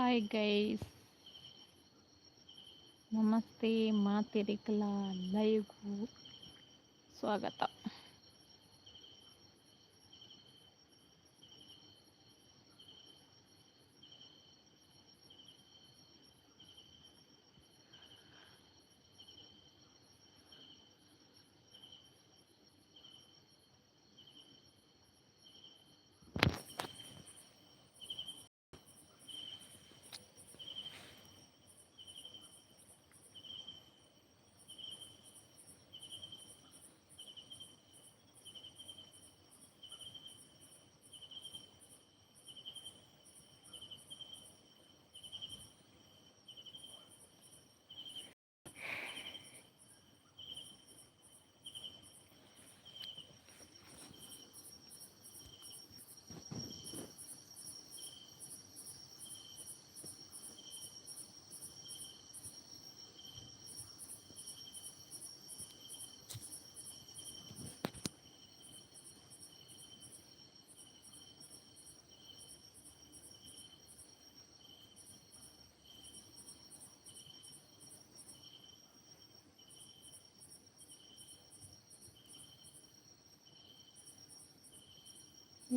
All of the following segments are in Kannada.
ಹಾಯ್ ಗೈಸ್, ನಮಸ್ತೆ. ಮಾತಿರಿಕಲ ಲೈವ್ಗೂ ಸ್ವಾಗತ.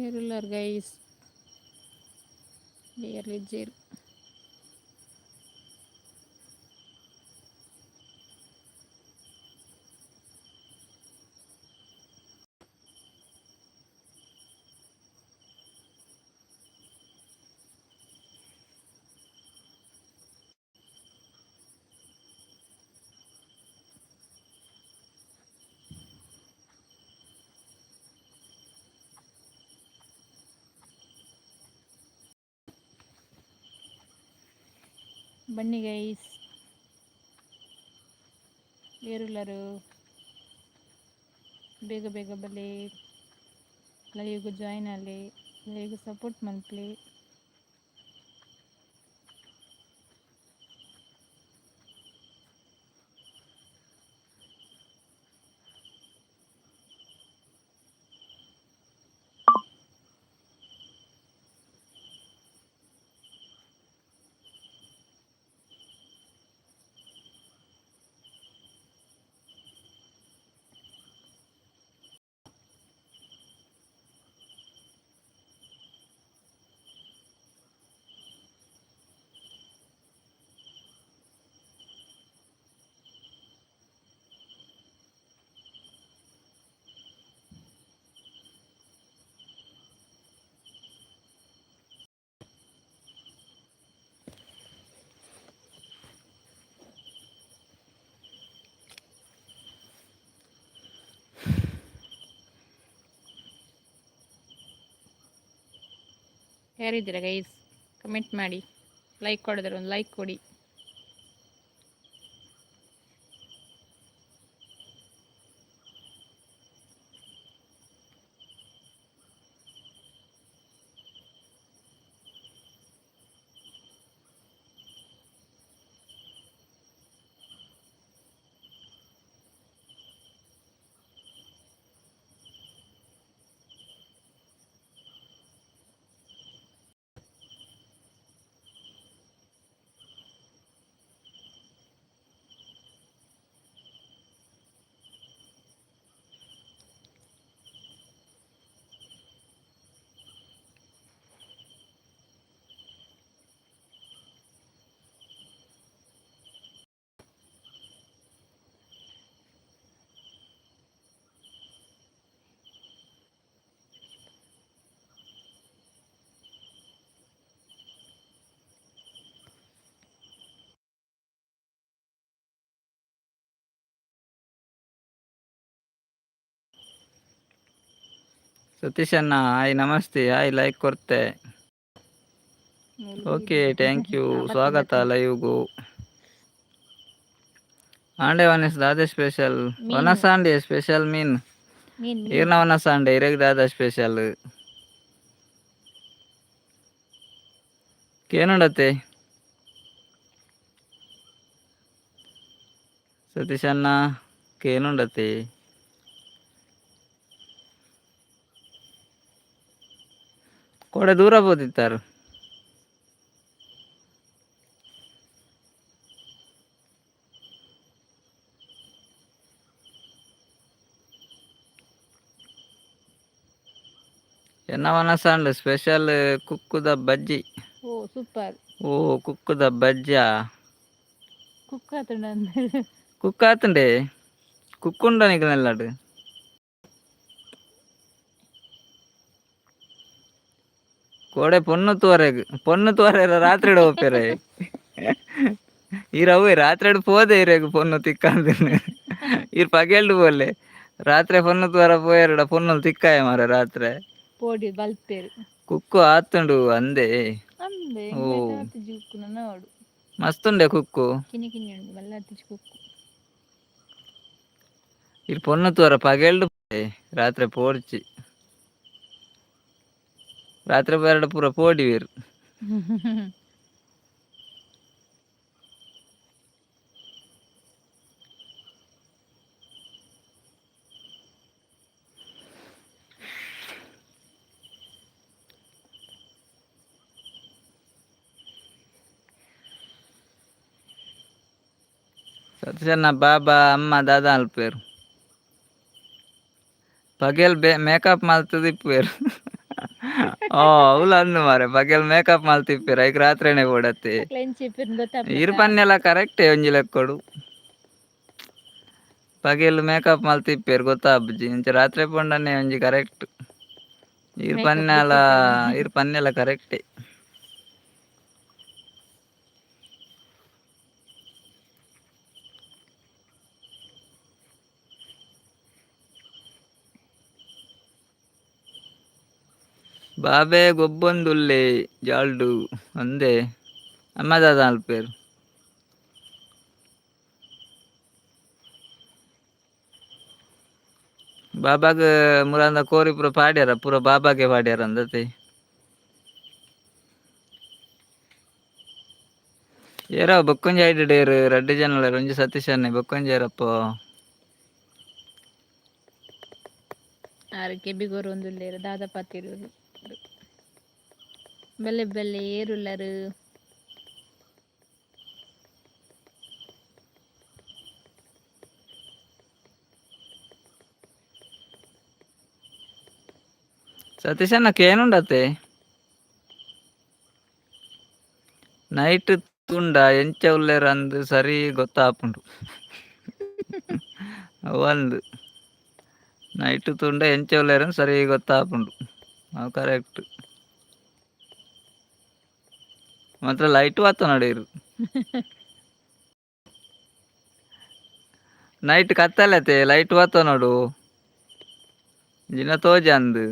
ಏರಿಲ್ಲರ್ ಗೈಸ್, ಏರಿದ್ದೀರಿ. ಬನ್ನಿ ಗೈಸ್, ಏರಿಲ್ಲರು ಬೇಗ ಬೇಗ ಬಲೆ ಲೈವ್ಗೆ ಜಾಯ್ನ್ ಆಗಲಿ, ಲೈವ್ಗೆ ಸಪೋರ್ಟ್ ಮಲ್ಪಲಿ. ಯಾರಿದ್ದೀರಾ ಗೈಸ್? ಕಮೆಂಟ್ ಮಾಡಿ. ಲೈಕ್ ಕೊಡಿದ್ರೆ ಒಂದು ಲೈಕ್ ಕೊಡಿ. ಸತೀಶ್ ಅಣ್ಣ ಹಾಯ್, ನಮಸ್ತೆ. ಹಾಯ್, ಲೈಕ್ ಕೊಡ್ತೆ. Okay, thank you. ಸ್ವಾಗತ ಲೈವ್ಗೂ. ಆಂಡೆ ವನಸ್ ದಾದೆ ಸ್ಪೆಷಲ್ ವನಸಾಂಡೆ ಸ್ಪೆಷಲ್ ಮೀನ್ ಈರ್ನ ವನಸಾಂಡೆ ಇರೆಗ್ ದಾದ ಸ್ಪೆಷಲ್ ಕೇನುಂಡತೆ ಸತೀಶ್ ಅಣ್ಣ ಕೇನುಂಡತೆ ಕೊಡೆ ದೂರ ಬೋದಿತ್ತಾರು ನವನಸಂಡ್ ಸ್ಪೆಷಲ್ ಕುಕ್ಕುದ ಬಜ್ಜಿ. ಓ ಸೂಪರ್. ಓ ಕುಕ್ಕುದ ಬಜ್ಜ ಕುಕ್ ಆತುಂಡ ಕುಕ್ ಆತುಂಡೆ ಕುಕ್ಕುಂಡ ನಿಕ್ ನೆಲ್ಲಡ್ ಕೋಡೆ ಪೊಣ್ಣು ತೋರೆರ ರಾತ್ರಿಡ್ ಓಪೆರೆ ಈರವ್ವೆ ರಾತ್ರಿಡ್ ಪೋದೆ ಇರೆಗ್ ಪೊಣ್ಣು ತಿಕ್ಕಂದಿನ ಈರ್ ಪಗೆಲ್ಡ್ ಪೋಲೆ ರಾತ್ರಿ ಪೊಣ್ಣು ತೋರ ಪೋಯೆರಡ ಪೊಣ್ಣುಲ್ ತಿಕ್ಕಾಯ ಮಾರ ರಾತ್ರೆ ಪೋಡಿ ಬಲ್ಪೇರು ಕುಕ್ಕು ಆತುಂಡು ಅಂದೆ. ಅಂದೆ ಓ ಜಿಕ್ಕುನ ನೋಡು ಮಸ್ತುಂಡೆ ಕುಕ್ಕು ಕಿನಿ ಕಿನಿ ಉಂಡು ಮಲ್ಲ ಕುಕ್ಕು ಇರ್ ಪೊಣ್ಣು ತೋರ ಪಗೆಲ್ಡ್ ರಾತ್ರಿ ಪೋಡ್ಚಿ ರಾತ್ರಿ ಪೋಯೆರಡ ಪೂರ ಪೋಡಿವೆರ್ ಸತ್ಯನ ಬಾಬಾ ಅಮ್ಮ ದಾದ ಅಲ್ಪೇರು ಪಗೆಲ್ ಮೇಕಪ್ ಮಲ್ತದಿಪ್ಪೇರು ಅವಳು ಅಂದು ಮಾರೆ ಪಗೆಲ್ ಮೇಕಪ್ ಮಲ್ತಿಪ್ಪೇರು ಐಕ್ ರಾತ್ರಿನೇ ಕೊಡತ್ತೆ ಇರ್ ಪನ್ನೆಲ್ಲ ಕರೆಕ್ಟೇ ಒಂಜಿ ಲೆಕ್ಕೊಡು ಪಗೆಲ್ ಮೇಕಪ್ ಮಲ್ತಿಪ್ಪೇರು ಗೊತ್ತಾಬ್ಜಿ ಇಂಚ ರಾತ್ರಿ ಪೊಂಡನೆ ಒಂಜಿ ಕರೆಕ್ಟ್ ಇರ್ ಪನ್ನೆಲ್ಲ ಕರೆಕ್ಟೇ. ಬಾಬೆ ಗೊಬ್ಬೊಂದುಲ್ಲೆ ಜಾಲ್ಡು ಅಂದೆ ಅಮ್ಮ ದಾದ ಅಲ್ಪೇರು ಬಾಬಾಗ ಮುರಂದ ಕೋರಿ ಪೂರ ಪಾಡ್ಯಾರ ಪೂರ ಬಾಬಾಗೆ ಪಾಡ್ಯಾರ ಅಂದತೆ ಏರಾವ್ ಬೊಕ್ಕೊಂಜಿ ಐಡಡೇರು ರಡ್ಡ್ ಜನಲ ಒಂಜಿ ಸತೀಶನ್ನೆ ಬೊಕ್ಕೊಂಜೇರಪ್ಪ ಆರು ಕೆಬಿಗೋರು ಒಂದುಲ್ಲೇರು ದಾದ ಪಾತಿರು ಬೆಲೆ ಬೆಲೆ ಏರುಲ್ಲರು ಸತೀಶನ್ನಕ್ಕೆ ಏನುಂಡತೆ ನೈಟ್ ತುಂಡ ಎಂಚ ಉಲ್ಲೇರ ಅಂದ್ ಸರಿ ಗೊತ್ತಾಪುಂಡು ಒಂದು ನೈಟ್ ತುಂಡ ಎಂಚ ಉಲ್ಲೇರ ಸರಿ ಗೊತ್ತಾಪುಂಡು ಅವು ಕರೆಕ್ಟ್ ಮಾತ್ರ ಲೈಟ್ ವಾತ ನಡೀರು ನೈಟ್ ಕತ್ತಲತೆ ಲೈಟ್ ವಾತ ನೋಡು ಜಿನ ತೋಜ ಅಂದ್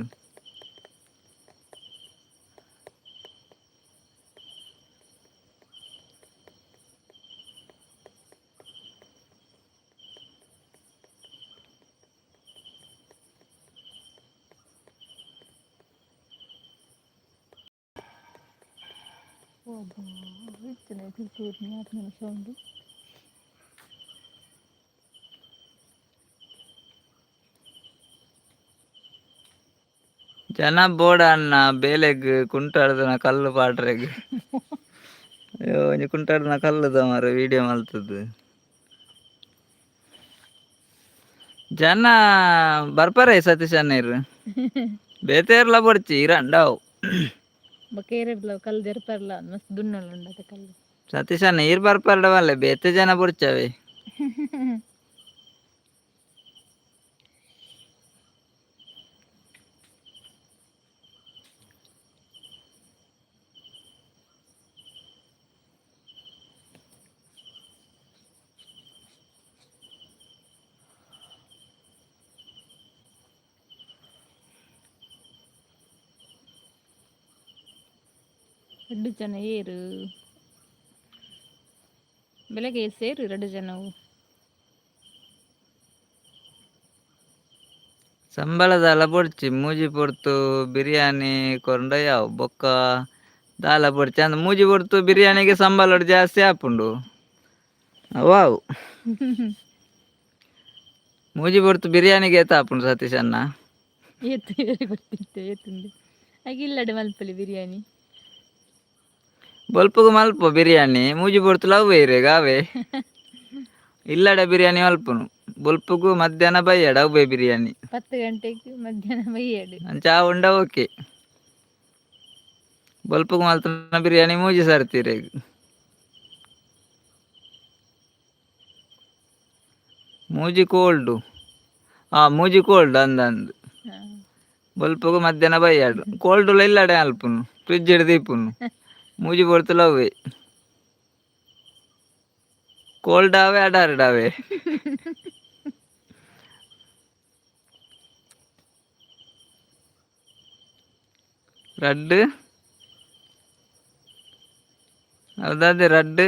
ಜನ ಬೋಡ ಅಣ್ಣ ಬೇಲೆಗ್ ಕುಂಟಾಡ್ದನ ಕಲ್ಲು ಪಾಡ್ರೆಗ್ ಒಂಜಿ ಕುಂಟಾಡ್ದನ ಕಲ್ಲುದ ಮಾರ ವಿಡಿಯೋ ಮಲ್ತದ್ದು ಜನ ಬರ್ಪಾರೆ ಸತೀಶ್ ಅನ್ನೇರು ಬೇತೇರ್ಲ ಬಡ್ಚಿ ಇರಂಡಾವ್ ಕಲ್ಲು ಜರ್ಪರ್ಲ ಮಸ್ತ್ ದುನ್ನಲ್ ಉಂಡತೆ ಕಲ್ಲು ಸತೀಶ್ ಅನ್ನ ಈರ್ ಬರ್ಪಾರ್ಡವಲ್ಲೆ ಬೇತೆ ಜನ ಬುಡ್ಚವೆ ಎರಡು ಜನ ಏರು ಬೆಳಗ್ಗೆ ಸೇರು ಎರಡು ಜನವು ಸಂಬಳದ ಅಲ ಬೊಡ್ಚಿ ಮೂಜಿ ಪೊಡ್ತು ಬಿರಿಯಾನಿ ಕೊಂಡಯಾವ್ ಬೊಕ್ಕ ದಾಲ ಬೊಡ್ಚಿ ಅಂದ್ ಮೂಜಿ ಪೊಡ್ತು ಬಿರಿಯಾನಿಗೆ ಸಂಬಳ ಜಾಸ್ತಿ ಆಪುಂಡು ವಾವ್ ಮೂಜಿ ಪೊಡ್ತು ಬಿರಿಯಾನಿಗೆ ಏತ ಆಪುಂಡು ಸತೀಶ್ ಅನ್ನ ಗೊತ್ತಿತ್ತೆ ಏತುಂಡು ಹಾಗೆ ಇಲ್ಲಡೆ ಮಲ್ಪಲಿ ಬಿರಿಯಾನಿ ಬೊಲ್ಪುಗು ಮಲ್ಪ ಬಿರಿಯಾನಿ ಮೂಜಿ ಪೊಡ್ತು ಲವ್ ಬೇರೆ ಗಾವೆ ಇಲ್ಲಡೆ ಬಿರಿಯಾನಿ ಮಲ್ಪುನು ಬೊಲ್ಪುಗು ಮಧ್ಯಾಹ್ನ ಬೈಯಡ ಅವ್ವೆ ಬಿರಿಯಾನಿ 10 ಗಂಟೆಗೆ ಮಧ್ಯಾಹ್ನ ಬೈಯಡು ಅಂಚ ಉಂಡ ಓಕೆ ಬಲ್ಪಗ್ ಮಾಲ್ತನ ಬಿರಿಯಾನಿ ಮೂಜಿ ಸರ್ತೀರಿ ಮೂಜಿ ಕೋಲ್ಡು ಮೂಜಿ ಕೋಲ್ಡ್ ಅಂದ್ ಬಲ್ಪಗು ಮಧ್ಯಾಹ್ನ ಬೈಯಾಡು ಕೋಲ್ಡ್ ಇಲ್ಲಡೆ ಅಲ್ಪುನು ಫ್ರಿಜ್ ಹಿಡ್ದು ದೀಪುನು ಮೂಜಿ ಪೊರ್ತುಲು ಅವೇ ಕೋಲ್ಡ್ ಆವೆ ಅಡಾರ್ಡ್ ರಡ್ಡ್ ಹೌದಾದೆ ರಡ್ಡ್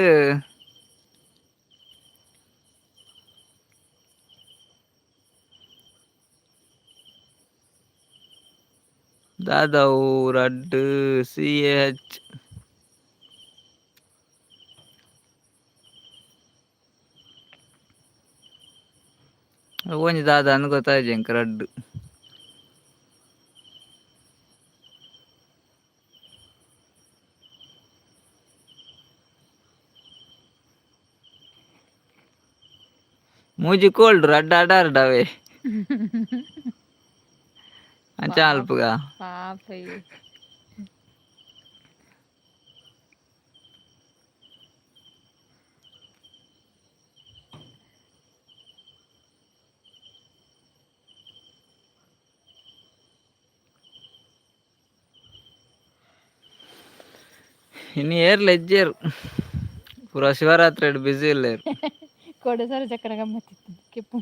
ದಾದಾವು ರಡ್ಡ್ CH ಒಂಜಿ ದಾದ ಅಂದ್ ಗೊತ್ತಾಯ್ತು ಎಂಕ್ ರಡ್ಡ್ ಮೂಜಿ ಕೋಲ್ಡ್ ರಡ್ಡ್ ಅಡಾರ್ಡ್ ಅವೆ ಅಂಚ ಅಲ್ಪಗ ಪಾಪೈ ಇನ್ನು ಏರ್ಲ ಹೆಜ್ಜೇರು ಪೂರ ಶಿವರಾತ್ರಿ ಬಿಸಿ ಇಲ್ಲ ಕೊಡೆ ಸರ ಚಕ್ಕನ ಗಮ್ಮತ್ತಿತ್ತು ಕೆಪ್ಪು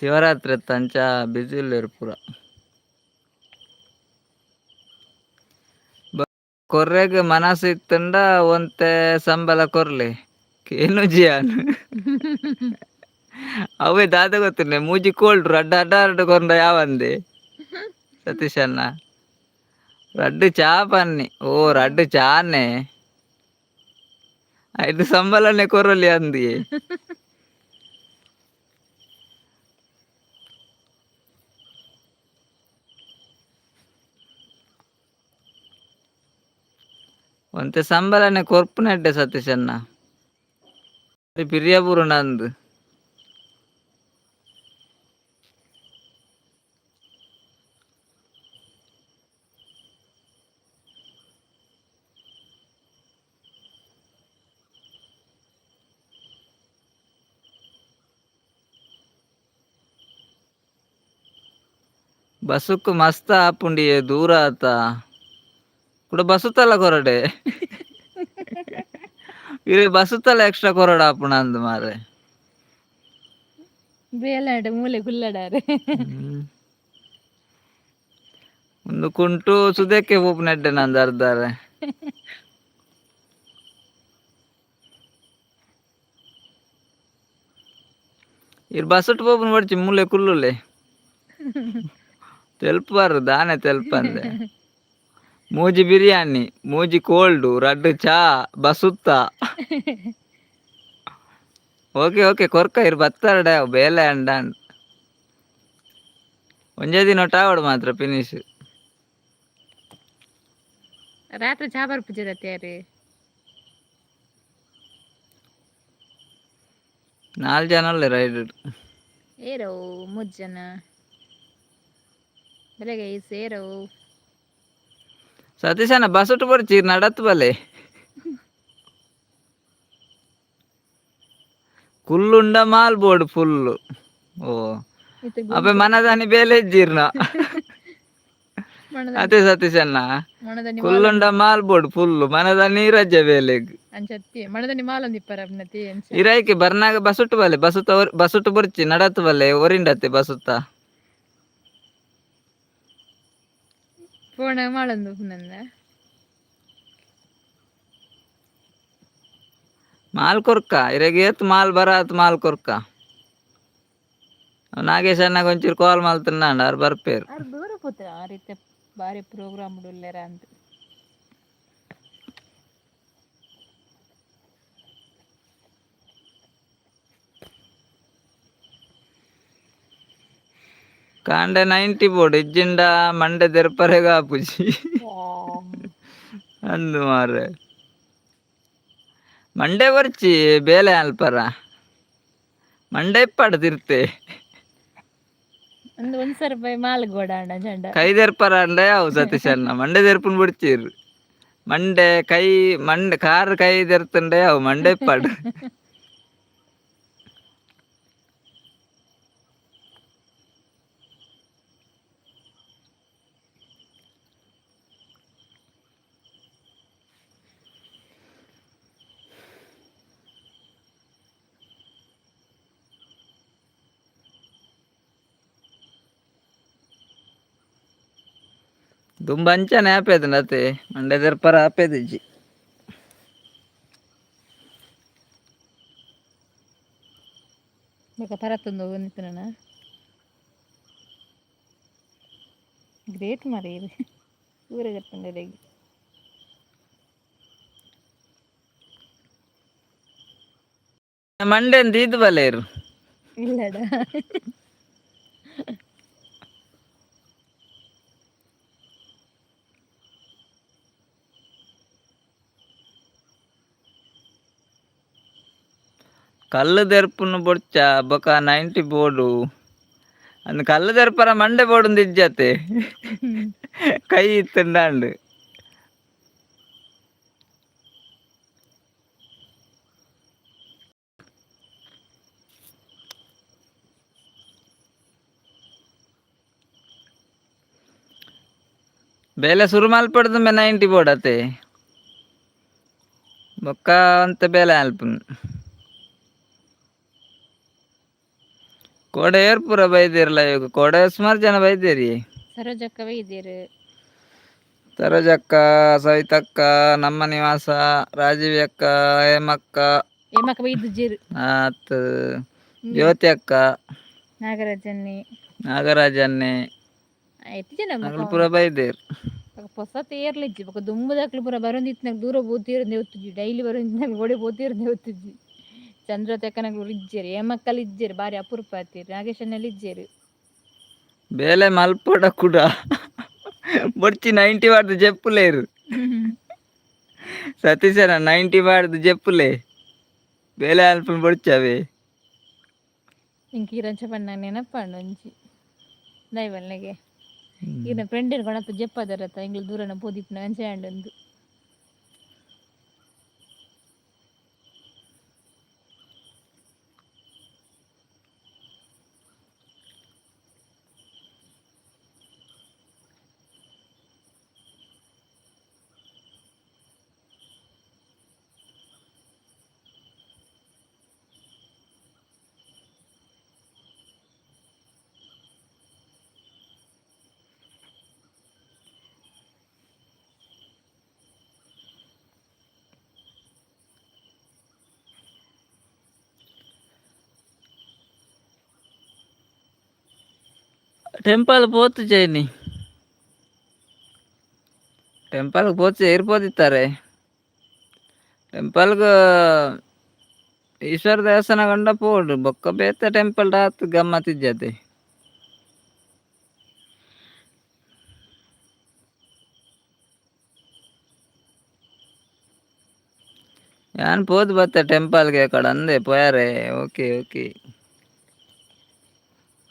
ಶಿವರಾತ್ರಿ ಅಂಚ ಬಿಸಿ ಇಲ್ಲ ಪೂರ ಕೊರ್ರೆಗ್ ಮನಸ್ಸು ಇತ್ತಂಡ ಒಂತೆ ಸಂಬಳ ಕೊರ್ಲೆ ಏನು ಜಿಯಾನ್ ಅವೇ ದಾದ ಗೊತ್ತಿಲ್ಲ ಮೂಜಿ ಕೋಲ್ಡ್ ರಡ್ಡ್ ಅಡ್ಡಾರ್ಡ್ ಕೊಂಡ ಯಾವಂದೆ ಸತೀಶ್ ಅಣ್ಣ ರಡ್ಡ್ ಚಾ ಪನ್ನಿ ರಡ್ಡ್ ಚಾನೆ ಐದು ಸಂಬಳನೆ ಕೊರಲಿ ಅಂದಿ ಒಂತೆ ಸಂಬಳನೆ ಕೊರ್ಪುನಡ್ಡೆ ಸತೀಶ್ ಅಣ್ಣ ಪಿರಿಯಾಪುರ ನಂದು ಬಸ್ಸುಕ್ ಮಸ್ತ್ ಆಪುಂಡಿ ದೂರ ಆತ ಕೂಡ ಬಸ್ಸುತ್ತಲ್ಲ ಕೊರಡೆ ಇರೆ ಬಸ್ಸುತ್ತಲ್ಲ ಎಕ್ಸ್ಟ್ರಾ ಕೊರಡ ಆಪುಣ ಅಂದ್ ಮಾರೆ ಬೇಲಾಡ ಮೂಲೆ ಕುಲ್ಲಡಾರೆ ಒಂದು ಕುಂಟು ಸುದಕ್ಕೆ ಪೋಪುನಡ್ಡೆ ನಂದು ಅರ್ಧಾರೆ ಇರ್ ಬಸ್ಸುಟ್ ಪೋಪುನ ಪಡ್ಚಿ ಮೂಲೆ ಕುಲ್ಲುಲೆ ತೆಲ್ಪಾರು ದಾನೆ ತೆಲ್ಪಂದೆ ಮೂಜಿ ಬಿರಿಯಾನಿ ಮೂಜಿ ಕೋಲ್ಡು ರಡ್ಡ್ ಚಾ ಬಸುತ್ತ ಓಕೆ ಕೊರ್ಕ ಇರ್ ಬತ್ತಾರಡೆ ಬೇಲೆ ಅಂಡಾಂಡ್ ಒಂಜೇ ದಿನ ಒಟ್ಟಾವಡು ಮಾತ್ರ ಫಿನಿಶ್ ರಾತ್ರಿ ಚಾ ಬರ್ಪುಜರತ್ಯಾರು 4 ಜನ ಅಲ್ಲೇ ರೈಡ್ ಏರೋ 3 ಜನ ಬೆಳಗ್ಗೆ ಸೇರೋ ಸತೀಶ್ ಅಣ್ಣ ಬಸ್ಸುಟ್ ಪಡ್ಚಿ ನಡತ್ ಬಲೆ ಕುಲ್ಲುಂಡ ಮಾಲ್ ಬೋರ್ಡ್ ಫುಲ್ ಅಬೆ ಮನದಾನಿ ಬೇಲೆ ಇಜ್ಜಿರ್ನ ಅದೇ ಸತೀಶ್ ಅಣ್ಣ ಕುಲ್ಲುಂಡ ಮಾಲ್ ಬೋರ್ಡ್ ಫುಲ್ ಮನದಾನಿ ರಜೆ ಬೇಲೆಗ್ ಅಂಚತ್ತಿ ಮಣದನಿ ಮಾಲೊಂದಿಪ್ಪರಬ್ನತಿ ಇರಾಯ್ಕೆ ಬರ್ನಾಗ ಬಸುಟ್ ಬಲೆ ಬಸುಟ್ ಬರ್ಚಿ ನಡತ್ ಬಲೆ ಒರಿಂಡತ್ತೆ ಬಸುತ್ತ ಫೋನ್ ಮಾಡಂದು ನಂದ ಮಾಲ್ ಕೊರ್ಕ ಇರಾಗ ಏತ್ ಮಾಲ್ ಬರಾತ್ ಮಾಲ್ ಕೊರ್ಕ ನಾಗೇಶ್ ಅಣ್ಣಗ ಒಂಚೂರು ಕಾಲ್ ಮಾಡ್ತಾನ ಅವ್ರು ಬರ್ಪೇರು ಅವ್ರು ದೂರ ಪೋತಾರೆ ಆ ರೀತಿ ಬಾರಿ ಪ್ರೋಗ್ರಾಮ್ ಉಳ್ಳೇರ ಅಂತ ಕಾಂಡೆ 90 ಬೋರ್ಡ್ ಇಜ್ಜಿಂಡ ಮಂಡೆ ದೆರ್ಪರೆಗ ಆಪುಜಿ ಅಂದು ಮಾರೆ ಮಂಡೆ ಬರ್ಚಿ ಬೇಲೆ ಅಲ್ಪರ ಮಂಡೆ ಇಪ್ಪಾಡು ತಿರ್ತೆ ₹1 ಮಾಲ್ ಗೋಡಾಂಡ ಜಂಡ ಕೈ ತೆರ್ಪರ ಅಂಡೆ ಅವು ಸತೀಶ್ ಅಣ್ಣ ಮಂಡೆ ತೆರ್ಪುನ್ ಬಿಡ್ಚೀರು ಮಂಡೆ ಕೈ ಮಂಡೆ ಕಾರ್ ಕೈ ತೆರ್ತಂಡೆ ಅವು ಮಂಡೆ ಪಡ್ ದುಂಬ ಅಂಚನೆ ಆಪೇದ ನತೆ ಮಂಡೆ ತೆರ್ಪರ ಆಪೇದಿಜ್ಜಿ ಬೊಕ ಪರತ್ತೊಂದು ಬಂದಿತ್ತನ ಗ್ರೇಟ್ ಮಾರಿ ಊರಗತ್ತಂಡೆಗೆ ಮಂಡೆ ಅಂತ ಇದು ಬಲೇರು ಇಲ್ಲಡ కళ్ళు తెరుపును బొచ్చ బొక 90 బోర్డు అందు కళ్ళు తెరపర మండే బోర్డు ఇజ్జతే కై ఇత్తుండాండు ಬೇಲೆ ಶುರು ಮಲ್ಪಡ್ದು 90 ಬೋರ್ಡ್ ಅತೆ ಬೊಕ್ಕ ಅಂತ ಬೇಲೆ ಅಲ್ಪುನ್ ಕೋಡೆ ಏರ್ಪುರ ಬೈದಿರಲ್ಲ ಇವಾಗ ಕೋಡೆ ಸುಮಾರು ಜನ ಬೈದೇರಿ ಸರೋಜಕ್ಕವೇ ಇದ್ದೀರು ಸರೋಜಕ್ಕ ಸವಿತಕ್ಕ ನಮ್ಮ ನಿವಾಸ ರಾಜೀವಿ ಅಕ್ಕ ಹೇಮಕ್ಕ ಏಮಕ್ಕ ಬೈದು ಜೀರು ಆತ್ ಜ್ಯೋತಿ ಅಕ್ಕ ನಾಗರಾಜನ್ನಿ ನಾಗರಾಜನ್ನೆ ಎತ್ತು ಜನ ನಗಲು ಪೂರ ಬೈದೇರು ಹೊಸ ತೇರ್ಲಿಜ್ಜಿ ಬೊಕ ದುಂಬುದಾಕ್ಲು ಪೂರ ಬರೋಂದಿತ್ತು ದೂರ ಬೋತೀರದೆ ಹೊತ್ತುಜಿ ಡೈಲಿ ಬರೋಂದಿನ ಗೋಡೆ ಬೋತೀರದೆ ಹೊತ್ತುಜಿ ಚಂದ್ರ ತೆಕ್ಕನಗಳು ಇಜ್ಜೇರಿ ಏಮಕ್ಕಲ್ಲಿ ಇಜ್ಜೇರಿ ಬಾರಿ ಅಪರೂಪ ಆತೀರಿ ನಾಗೇಶನಲ್ಲಿ ಇಜ್ಜೇರಿ ಬೇಲೆ ಮಲ್ಪೊಡ ಕೂಡ ಬೊಡ್ಚಿ 90 ವಾರ್ದು ಜೆಪ್ಪುಲೇರು ಸತೀಶನ 90 ವಾರ್ದು ಜೆಪ್ಪುಲೆ ಬೇಲೆ ಅಲ್ಪನ್ ಬೊಡ್ಚವೆ ಇಂಕ ಇರಂಚ ಪಣ್ಣ ನೆನಪಣ್ಣ ಒಂಜಿ ದೈವಲ್ನೆಗೆ ಈನ ಫ್ರೆಂಡಿನ ಕೊಣಪ್ಪ ಜೆಪ್ಪದರತ್ತ ಎಂಗ್ಲು ದೂರನ ಪೋದಿಪ್ನ ಅಂಚೆ ಅಂಡಂದು ಟೆಂಪಲ್ ಪೋತು ಚೈನಿ ಟೆಂಪಲ್ ಪೋತು ಏರ್ಪೋದಿತ್ತಾರೆ ಟೆಂಪಲ್ಗ ಈಶ್ವರ ದೇವಸ್ಥಾನ ಕಂಡ ಪೋಡು ಬೊಕ್ಕ ಬೇತ ಟೆಂಪಲ್ ರಾತ್ ಗಮ್ಮತ್ ಇಜ್ಜತೆ ಯಾನ್ ಪೋದು ಬತ್ತ ಟೆಂಪಲ್ಗೆ ಕಡ ಅಂದೆ ಪೋಯಾರೆ ಓಕೆ ಓಕೆ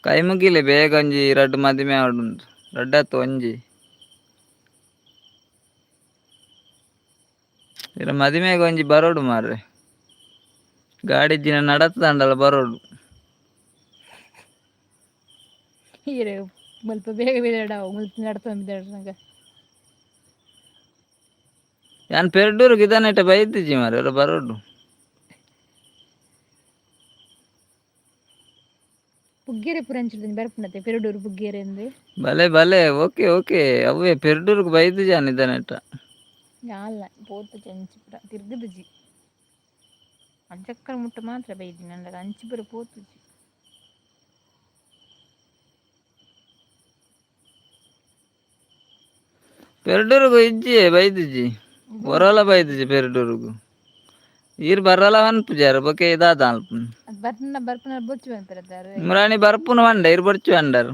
ಕೈ ಮುಗಿಲೆ ಬೇಗ ಒಂಜಿ ರಡ್ಡು ಮದಿಮೆ ಆವಡುಂಡು ರಡ್ಡತ್ತು ಒಂಜಿ ಇರ ಮದಿಮೆಗೆ ಒಂಜಿ ಬರೋಡು ಮಾರ್ರೆ ಗಾಡಿ ಜಿನ ನಡತ್ತದಂಡಲ್ಲ ಬರೋಡು ಹೀರೆ ಮುಲ್ಪ ಬೇಗ ಬೇಡ ಮುಲ್ಪ ನಡ್ತಂಬಿದ್ದಾಡ್ರಂಗ ಯಾನ್ ಪೆರ್ಡೂರ್ಗೆ ಇದನ್ನೆಟ ಬೈತಿಜಿ ಮಾರ್ರೆ ಅವ್ರ ಬರೋಡು ಪುಗ್ಗೆರೆ ಪುರಂಚದ ಬರ್ಪುನತೆ ಪೆರಡೂರು ಪುಗ್ಗೆರೆ ಅಂದೆ ಭಲೆ ಭಲೆ ಓಕೆ ಓಕೆ ಅವೇ ಪೆರ್ಡೂರ್ಗೆ ಬೈದು ಜಾನ್ ಇದನ್ನೆಟ ಯಾಲ್ಲ ಪೋತು ಅಂಚಿಪುರ ತಿರ್ಗದುಜಿ ಅಜ್ಜಕ್ಕಳ ಮುಟ್ಟ ಮಾತ್ರ ಬೈದಿ ನಂಡಗ ಅಂಚಿಪುರ ಪೋತುಜಿ ಪೆರ್ಡೂರ್ಗು ಇಜ್ಜಿ ಬೈದಿಜಿ ಬರೋಲ್ಲ ಬೈದಿಜಿ ಪೆರ್ಡೂರ್ಗು ಈರ್ ಬರಲ್ಲ ಅನ್ಪುಜಾರ ಬೊಕೆ ಇದಾದ ಅಲ್ಪ ಬರ್ಪುನ ಬರ್ಪುನ ಬೊಚ್ಚು ಬಂತಾರೆ ಮುರಾಣಿ ಬರ್ಪುನ వండ ಇರ್ ಬೊಡ್ಚು ಅಂಡರ್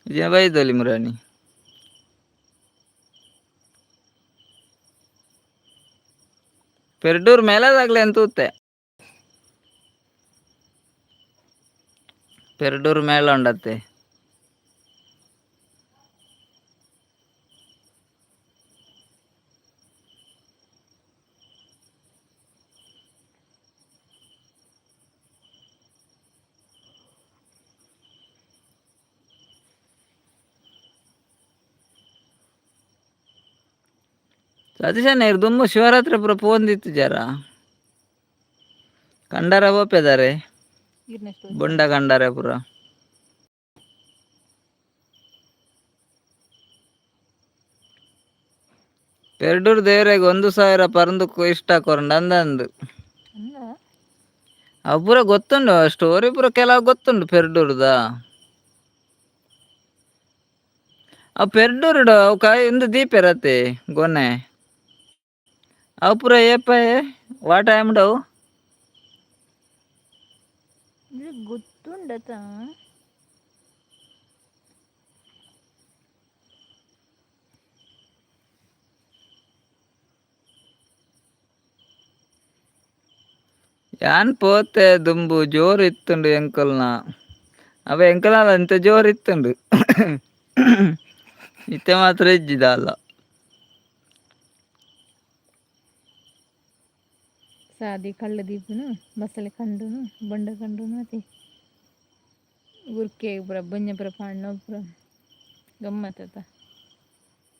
ಇಜ ಬೈದೊಲಿ ಮುರಾಣಿ ಪೆರ್ಡೂರ್ ಮೇಲದಾಗ್ಲೆ ಅಂತ ಊತೆ ಪೆರ್ಡೂರು ಮೇಳ ಉಂಡತ್ತೆ. ಸತೀಶಣ್ಣ ಇವ್ರು ದುಂಬು ಶಿವರಾತ್ರಿ ಪುರ ಪೋಂದಿತ್ತು ಜರ ಕಂಡಾರ ಓಪೆದಾರೆ ಇರ್ನೆಷ್ಟು ಬೊಂಡ ಕಂಡಾರೆ ಪುರ ಪೆರ್ಡೂರು ದೇವರಿಗೆ 1,000 ಪರಂದು ಇಷ್ಟ ಕೊರಂಡು ಅಂದಂದು ಅಲ್ಲ ಅವು ಪೂರ ಗೊತ್ತುಂಡು ಸ್ಟೋರಿ ಪೂರ ಕೆಲವು ಗೊತ್ತುಂಡು ಪೆರ್ಡೂರ್ದ. ಅವು ಪೆರ್ಡೂರುಡು ಅವು ಕಾಯಿ ಒಂದು ದೀಪ ಇರತ್ತೆ ಗೊನೆ ಅವು ಪೂರ ಏಪಾಯ್ ವಾಟ ಎಂಬುಡವು ಇದು ಗೊತ್ತುಂಡತ ಯಾನ್ ಪೋತೆ ದುಂಬು ಜೋರು ಇತ್ತುಂಡು ಎಂಕಲ್ನ ಅವ ಎಂಕಲ್ನ ಎಂತ ಜೋರು ಇತ್ತುಂಡು ಇತ್ತೆ ಮಾತ್ರ ಇಜ್ಜಿದ ಅಲ್ಲ ಸಾದಿ ಕಳ್ಳ ದೀಪನು ಬಸಳೆ ಕಂಡುನು ಬಂಡ ಕಂಡುನು ಅತಿ ಗುರ್ಕೆ ಪುರ ಬೊಂಜ ಪುರ ಪಾಂಡ ಪುರ ಗಮ್ಮತ್ತ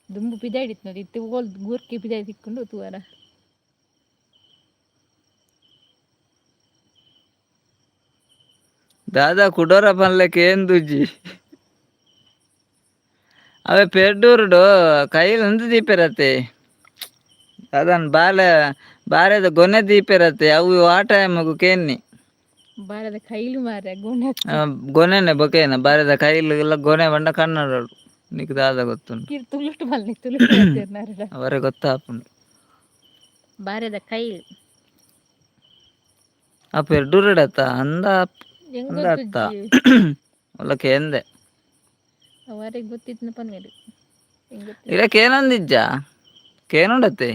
ದುಂಬು ಪಿದಾಡಿತ್ತು ನೋಡಿ ಇತ್ತು ಓಲ್ ಗುರ್ಕೆ ಪಿದಾಡಿ ತಿಕ್ಕೊಂಡು ತೂವರ ದಾದಾ ಕುಡೋರ ಪನ್ಲೆಕ್ಕೆ ಏನ್ ದುಜ್ಜಿ ಅವೇ ಪೆರ್ಡೂರುಡು ಕೈಲಿ ಒಂದು ದೀಪ ಇರತ್ತೆ ಅದನ್ನು ಬಾರೆದ ಗೊನೆ ದೀಪ ಇರತ್ತೆ ಅವು ಆ ಟೈಮಗು ಕೇನ್ನಿ ಬಾರದ ಕೈಲು ಮಾರ ಗುಣ ಗೊನೆನೆ ಬೊಕೇನ ಬಾರೆದ ಕೈಲು ಎಲ್ಲ ಗೊನೆ ಬಂಡ ಕನ್ನಡಡು ನಿಕ್ ದಾದ ಗೊತ್ತುಂಟು ತುಳುಟು ಮಲ್ನಿ ತುಳುಟು ಅವರೇ ಗೊತ್ತಾಪುಂಡು ಬಾರದ ಕೈಲು ಆ ಪೆರ್ಡೂರುಡತ್ತ ಅಂದ ಹೆಂಗ ಒಲ್ಲಕ್ಕೆ ಎಂದೆ ಅವರಿಗೆ ಗೊತ್ತಿತ್ತು ಪನ್ನೇರು ಇದಕ್ಕೆ ಏನೊಂದಿಜ್ಜ ಕೇನುಂಡತ್ತೆ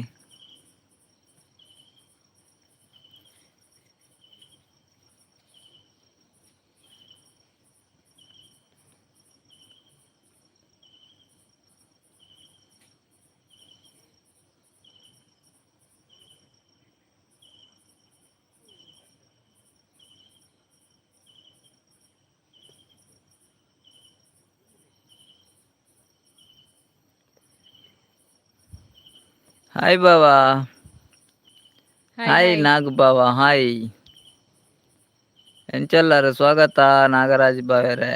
ಹಾಯ್ ಬಾವಾ ಹಾಯ್ ನಾಗ್ ಬಾವಾ ಹಾಯ್ ಎಂಚೆಲ್ಲರು ಸ್ವಾಗತ ನಾಗರಾಜ್ ಬಾವರೆ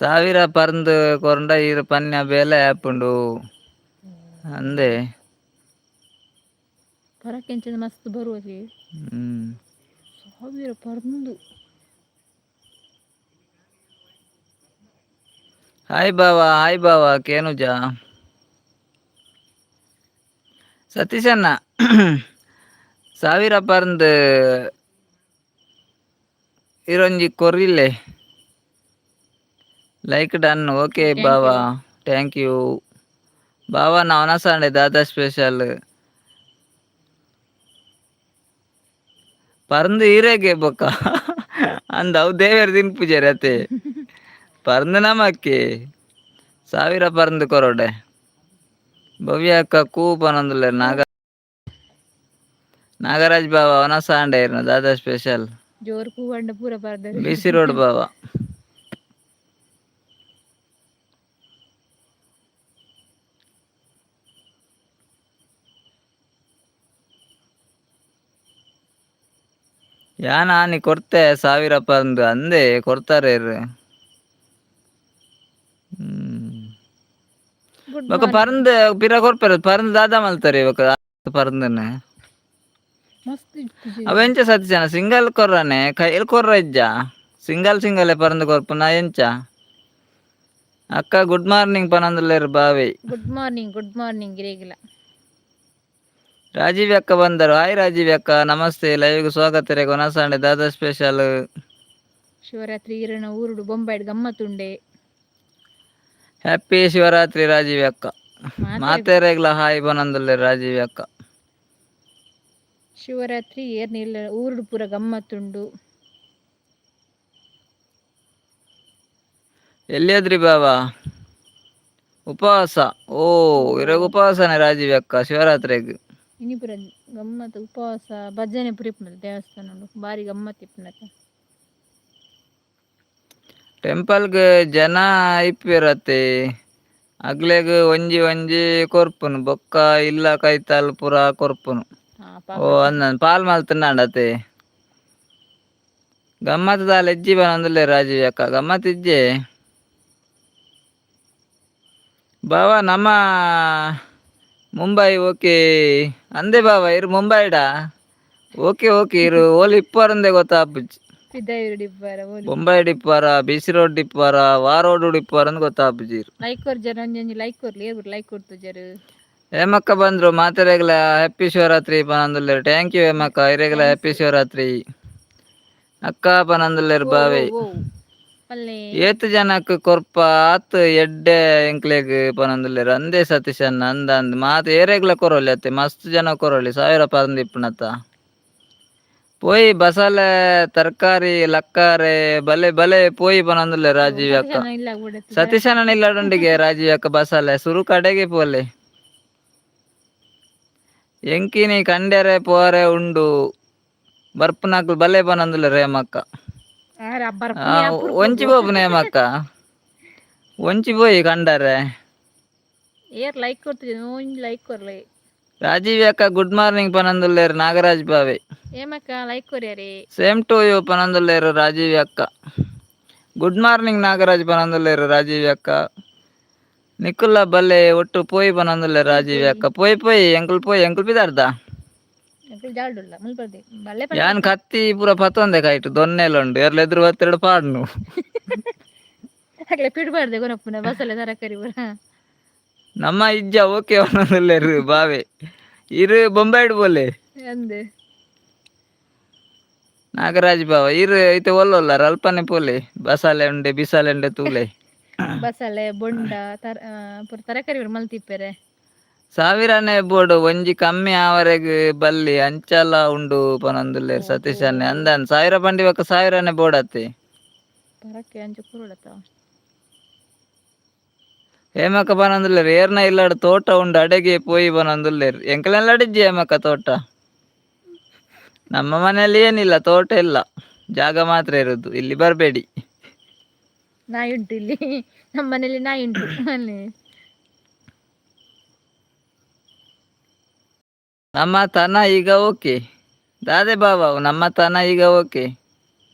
1000 ಪರಂದು ಕೊರಂಡ ಇರು ಪನ್ಯ ಬೇಲೆ ಆಪುಂಡು ಅಂದೆ ಪರಕ್ಕೆಂಚದ ಮಸ್ತ್ ಬರುವಗೆ 1000 ಪರಂದು hi Bawa ಕೇನುಜ ಸತೀಶಣ್ಣ 1000 ಪರಂದು ಇರೊಂಜಿ ಕೊರ್ರಿಲ್ಲೆ like done okay Bawa thank you Bawa ನವನ Sunday Dada special ಪರಂದು ಈರೆಗೆ ಬೊಕ್ಕ ಅಂದ ಅವು ದೇವೇರ್ ದಿನ ಪೂಜೆ ರತೆ ಪರಂದು ನಮಕ್ಕೆ 1000 ಪರಂದು ಕೊರೋಡೆ ಭವ್ಯ ಅಕ್ಕ ಕೂಪನೊಂದುಲ್ಲೆ ನಾಗರಾಜ್ ಬಾವ ಅವನ ಸಂಡೆ ಇರ್ನ ದಾದಾ ಸ್ಪೆಷಲ್ ಜೋರ್ ಕೂವಂಡ ಪೂರ ಬರ್ದ ಬಿಸಿ ರೋಡ್ ಬಾವ ಯಾನ ನೀ ಕೊಡ್ತೆ 1000 ಪರಂದು ಅಂದೆ ಕೊಡ್ತಾರೆ ఒక ಪರಂದು ಪಿರ ಕೊರ್ಪೆರ್ ಪರಂದು ದಾದ ಮಲ್ತಾರೆ ఒక ಪರಂದನೆ ಮಸ್ತ್ ಅವೆಂಚ ಸತಿ ಜನ ಸಿಂಗಲ್ ಕೊರ್ರನೆ ಕೈಲ್ ಕೊರ್ರ ಇಜ್ಜ ಸಿಂಗಲ್ ಪರಂದು ಕೊರ್ಪುನ ಎಂಚ ಅಕ್ಕ ಗುಡ್ ಮಾರ್ನಿಂಗ್ ಪನಂದುಲ್ಲೇರು ಬಾವಿ ಗುಡ್ ಮಾರ್ನಿಂಗ್ ಗಿರೇಗಿಲ ರಾಜೀವ್ ಅಕ್ಕ ಬಂದರು ಹಾಯ್ ರಾಜೀವ್ ಅಕ್ಕ ನಮಸ್ತೆ ಲೈವ್ಗೆ ಸ್ವಾಗತ ರೇ ಕೊನಸಾಂಡೆ ದಾದಾ ಸ್ಪೆಷಲ್ ಶಿವರಾತ್ರಿ ಈರನ ಊರುಡು ಬೊಂಬಾಯ್ಡ್ ಗಮ್ಮತ್ತುಂಡೆ ಹ್ಯಾಪಿ ಶಿವರಾತ್ರಿ ರಾಜೀವ್ ಅಕ್ಕ ಮಾತೇರೆಗ್ಲ ಹಾಯ್ ಬನಂದುಲ್ಲೆ ರಾಜೀವ್ ಅಕ್ಕ ಶಿವರಾತ್ರಿ ಏರ್ನಿಲ್ಲ ಊರುಡು ಪೂರ ಗಮ್ಮತ್ತುಂಡು. ಎಲ್ಲಿಯಾದ್ರಿ ಬಾವಾ ಉಪವಾಸ? ಓ ಇರಾಗ ಉಪವಾಸನೇ ರಾಜೀವ್ ಅಕ್ಕ ಶಿವರಾತ್ರಿಗ್. ಇನಿ ಪೂರ ಗಮ್ಮತ್ ಉಪವಾಸ ಭಜನೆ ಪೂರ ಇಪ್ಪುನತ ದೇವಸ್ಥಾನ ಬಾರಿ ಗಮ್ಮತ್ ಇಪ್ಪುನತ. ಟೆಂಪಲ್ಗ್ ಜನ ಇಪ್ಪಿರತ್ತೆ ಅಗ್ಲೆಗ್ ಒಂಜಿ ಒಂಜಿ ಕೊರ್ಪುನು ಬೊಕ್ಕ ಇಲ್ಲ ಕೈತಲ್ ಪೂರ ಕೊರ್ಪುನು. ಓ ಅಂದನ್ ಪಾಲ್ ಮಲ್ತುಂಡತೆ ಗಮ್ಮತ್ ದಾಲ ಇಜ್ಜಿ ಬನೊಂದುಲ್ಲೆ ರಾಜೀವ್ ಅಕ್ಕ ಗಮ್ಮತ್ ಇಜ್ಜೆ. ಬಾವ ನಮ್ಮ ಮುಂಬೈ ಓಕೆ ಅಂದೆ ಬಾವ ಇರು ಮುಂಬೈಡ ಓಕೆ ಓಕೆ ಇರು ಓಲಿ ಇಪ್ಪರಂದೆ ಗೊತ್ತಾಪುಜಿ. ಬೊಂಬೈ ಡಿಪ್ಪರ ಬಿಸಿ ರೋಡ್ ಡಿಪ್ಪರ ವಾರೋಡ್ ಡಿಪ್ಪರ ಅಂದ್ ಗೊತ್ತಾಪುಜಿ. ಲೈಕ್ ಕೊರ್ ಜರ ಒಂಜಿ ಲೈಕ್ ಕೊರ್ಲಿ ಏರ್ ಲೈಕ್ ಕೊರ್ತುಜರ್. ಹೇಮಕ್ಕ ಬಂದ್ರು ಮಾತೆರೆಗ್ಲ ಹ್ಯಾಪಿ ಶಿವರಾತ್ರಿ ಪನೊಂದುಲ್ಲೆರ್. ಥ್ಯಾಂಕ್ ಯು ಹೇಮಕ್ಕ ಇರೆಗ್ಲ ಹ್ಯಾಪಿ ಶಿವರಾತ್ರಿ. ಅಕ್ಕ ಪನೊಂದುಲ್ಲೆರ್ ಬಾವೆ ಏತ್ ಜನಕ್ ಕೊರ್ಪ ಆತ್ ಎಡ್ಡೆ ಎಂಕ್ಲೆಗ್ ಪನೊಂದುಲ್ಲೆರ್ ಅಂದೇ ಸತೀಶ್ ಅಣ್ಣ ಅಂದ ಅಂದ್ ಮಾತ ಏರೆಗ್ಲ ಕೊರೊಲಿ ಅತ್ತೆ ಮಸ್ತ್ ಜನ ಕೊರೊಲಿ 1000 ಪರಂದ್ ಇಪ್ಪುನತ್ತ. ಪೋಯಿ ಬಸಳೆ ತರಕಾರಿ ಲಕ್ಕಾರೆ ಬಲೆ ಬಲೆ ಪೋಯಿ ಪನೊಂದುಲ್ಲೆರ್ ರಾಜೀವ್ ಅಕ್ಕ. ಸತೀಶ್ ಅಣ್ಣನ ಇಲ್ಲಡುಂಡಿಗೆ ರಾಜೀವ್ ಅಕ್ಕ ಬಸಳೆ ಸುರು ಕಡೆಗೆ ಪೋಲೆ ಎಂಕಿನಿ ಕಂಡೆರೆ ಪೋರೆ ಉಂಡು ಬರ್ಪುನಕ್ಲ್ ಬಲೆ ಪನೊಂದುಲ್ಲೆರ್ ಹೇಮಕ್ಕ. ಒಂಚಿ ಪೋಪುನ ಹೇಮಕ್ಕ ಒಂಚಿ ಪೋಯಿ ಕಂಡರೆ ಏರ್ ಲೈಕ್ ಕೊರ್ತಿಜಿ ಒಂಜಿ ಲೈಕ್ ಕೊರ್ಲೆ. ರಾಜೀವ್ ಅಕ್ಕ ಗುಡ್ ಮಾರ್ನಿಂಗ್ ಪನೊಂದುಲ್ಲೆರ್ ನಾಗರಾಜ್ ಬಾವೆ. ಏಮಕ್ಕ ಲೈಕ್ ಕೊರ್ಯಾರೆ. ಸೇಮ್ ಟು ಯು ಪನೊಂದುಲ್ಲೆರ್ ರಾಜೀವ್ ಅಕ್ಕ. ಗುಡ್ ಮಾರ್ನಿಂಗ್ ನಾಗರಾಜ್ ಪನೊಂದುಲ್ಲೆರ್ ರಾಜೀವ್ ಅಕ್ಕ. ನಿಕುಲ ಬಲ್ಲೆ ಒಟ್ಟು ಪೋಯಿ ಪನೊಂದುಲ್ಲೆರ್ ರಾಜೀವ್ ಅಕ್ಕ. ಪೋಯಿ ಪೋಯಿ ಎಂಕುಲ್ ಪೋಯಿ ಎಂಕುಲ್ ಪಿದಾರ್ದ ಯಾನ್ ಕತ್ತಿ ಪೂರ ಪತೊಂದೆ ಕೈಟ್ ದೊನ್ನೆಲ ಉಂಡು ಎರ್ಲ ಎದುರು ಬತ್ತೆರಡು ಪಾಡ್ನು. ಪಿಡ್ಬಾರ್ದೆ ಕೊನಪ್ಪುನ ಬಸಳೆ ತರಕಾರಿ ಪೂರ ನಮ್ಮ ಇಜ್ಜ ಓಕೆ ಪನೊಂದುಲ್ಲೆರ್ ಬಾವೆ ಇರು ಬೊಂಬೈಡ್ ಬೋಲೆ ಅಂದೆ ನಾಗರಾಜ್ ಬಾವ ಇರು ಐತೆ ಒಲ್ಲೊಲ್ಲಾರ ಅಲ್ಪನೆ ಪೋಲೆ ಬಸಳೆ ಉಂಡೆ ಬಿಸಲೆ ಉಂಡೆ ತೂಲೆ ಬಸಳೆ ಬೊಂಡ ಪೂರ ತರಕಾರಿ ಪೂರ ಮಲ್ತಿಪ್ಪೆರೆ. ಸಾವಿರನೆ ಬೋಡು ಒಂಜಿ ಕಮ್ಮಿ ಆವರೆಗ್ ಬಲ್ಲಿ ಅಂಚಲ ಉಂಡು ಪನೊಂದುಲ್ಲೆರ್ ಸತೀಶ್ ಅಣ್ಣೆ ಅಂದನ್ 1000 ಪಂಡಿ ಬೊಕ 1000ನೆ ಬೋಡತ್ತೆ. ಪರಕ್ಕೆ ಅಂಚ ಕುರುಡತ ಹೇಮಕ್ಕ ಪನೊಂದುಲ್ಲೆರ್ ಏರ್ನ ಇಲ್ಲಡ್ ತೋಟ ಉಂಡು ಅಡೆಗೆ ಪೋಯಿ ಪನೊಂದುಲ್ಲೆರ್ ಎಂಕಲೆನ್ಲಡಿಜ್ಜಿ ಹೇಮಕ್ಕ ತೋಟ. ನಮ್ಮ ಮನೆಯಲ್ಲಿ ಏನಿಲ್ಲ ತೋಟ ಇಲ್ಲ ಜಾಗ ಮಾತ್ರ ಇರುದು ಇಲ್ಲಿ ಬರ್ಬೇಡಿ. ನಾಯಿ ಉಂಟು ಇಲ್ಲಿ ನಮ್ಮ ಮನೇಲಿ ನಾಯಿ ಉಂಟು ಅಲ್ಲಿ. ನಮ್ಮ ತನ ಈಗ ಓಕೆ ದಾದೆ ಬಾವ ನಮ್ಮ ತನ ಈಗ ಓಕೆ.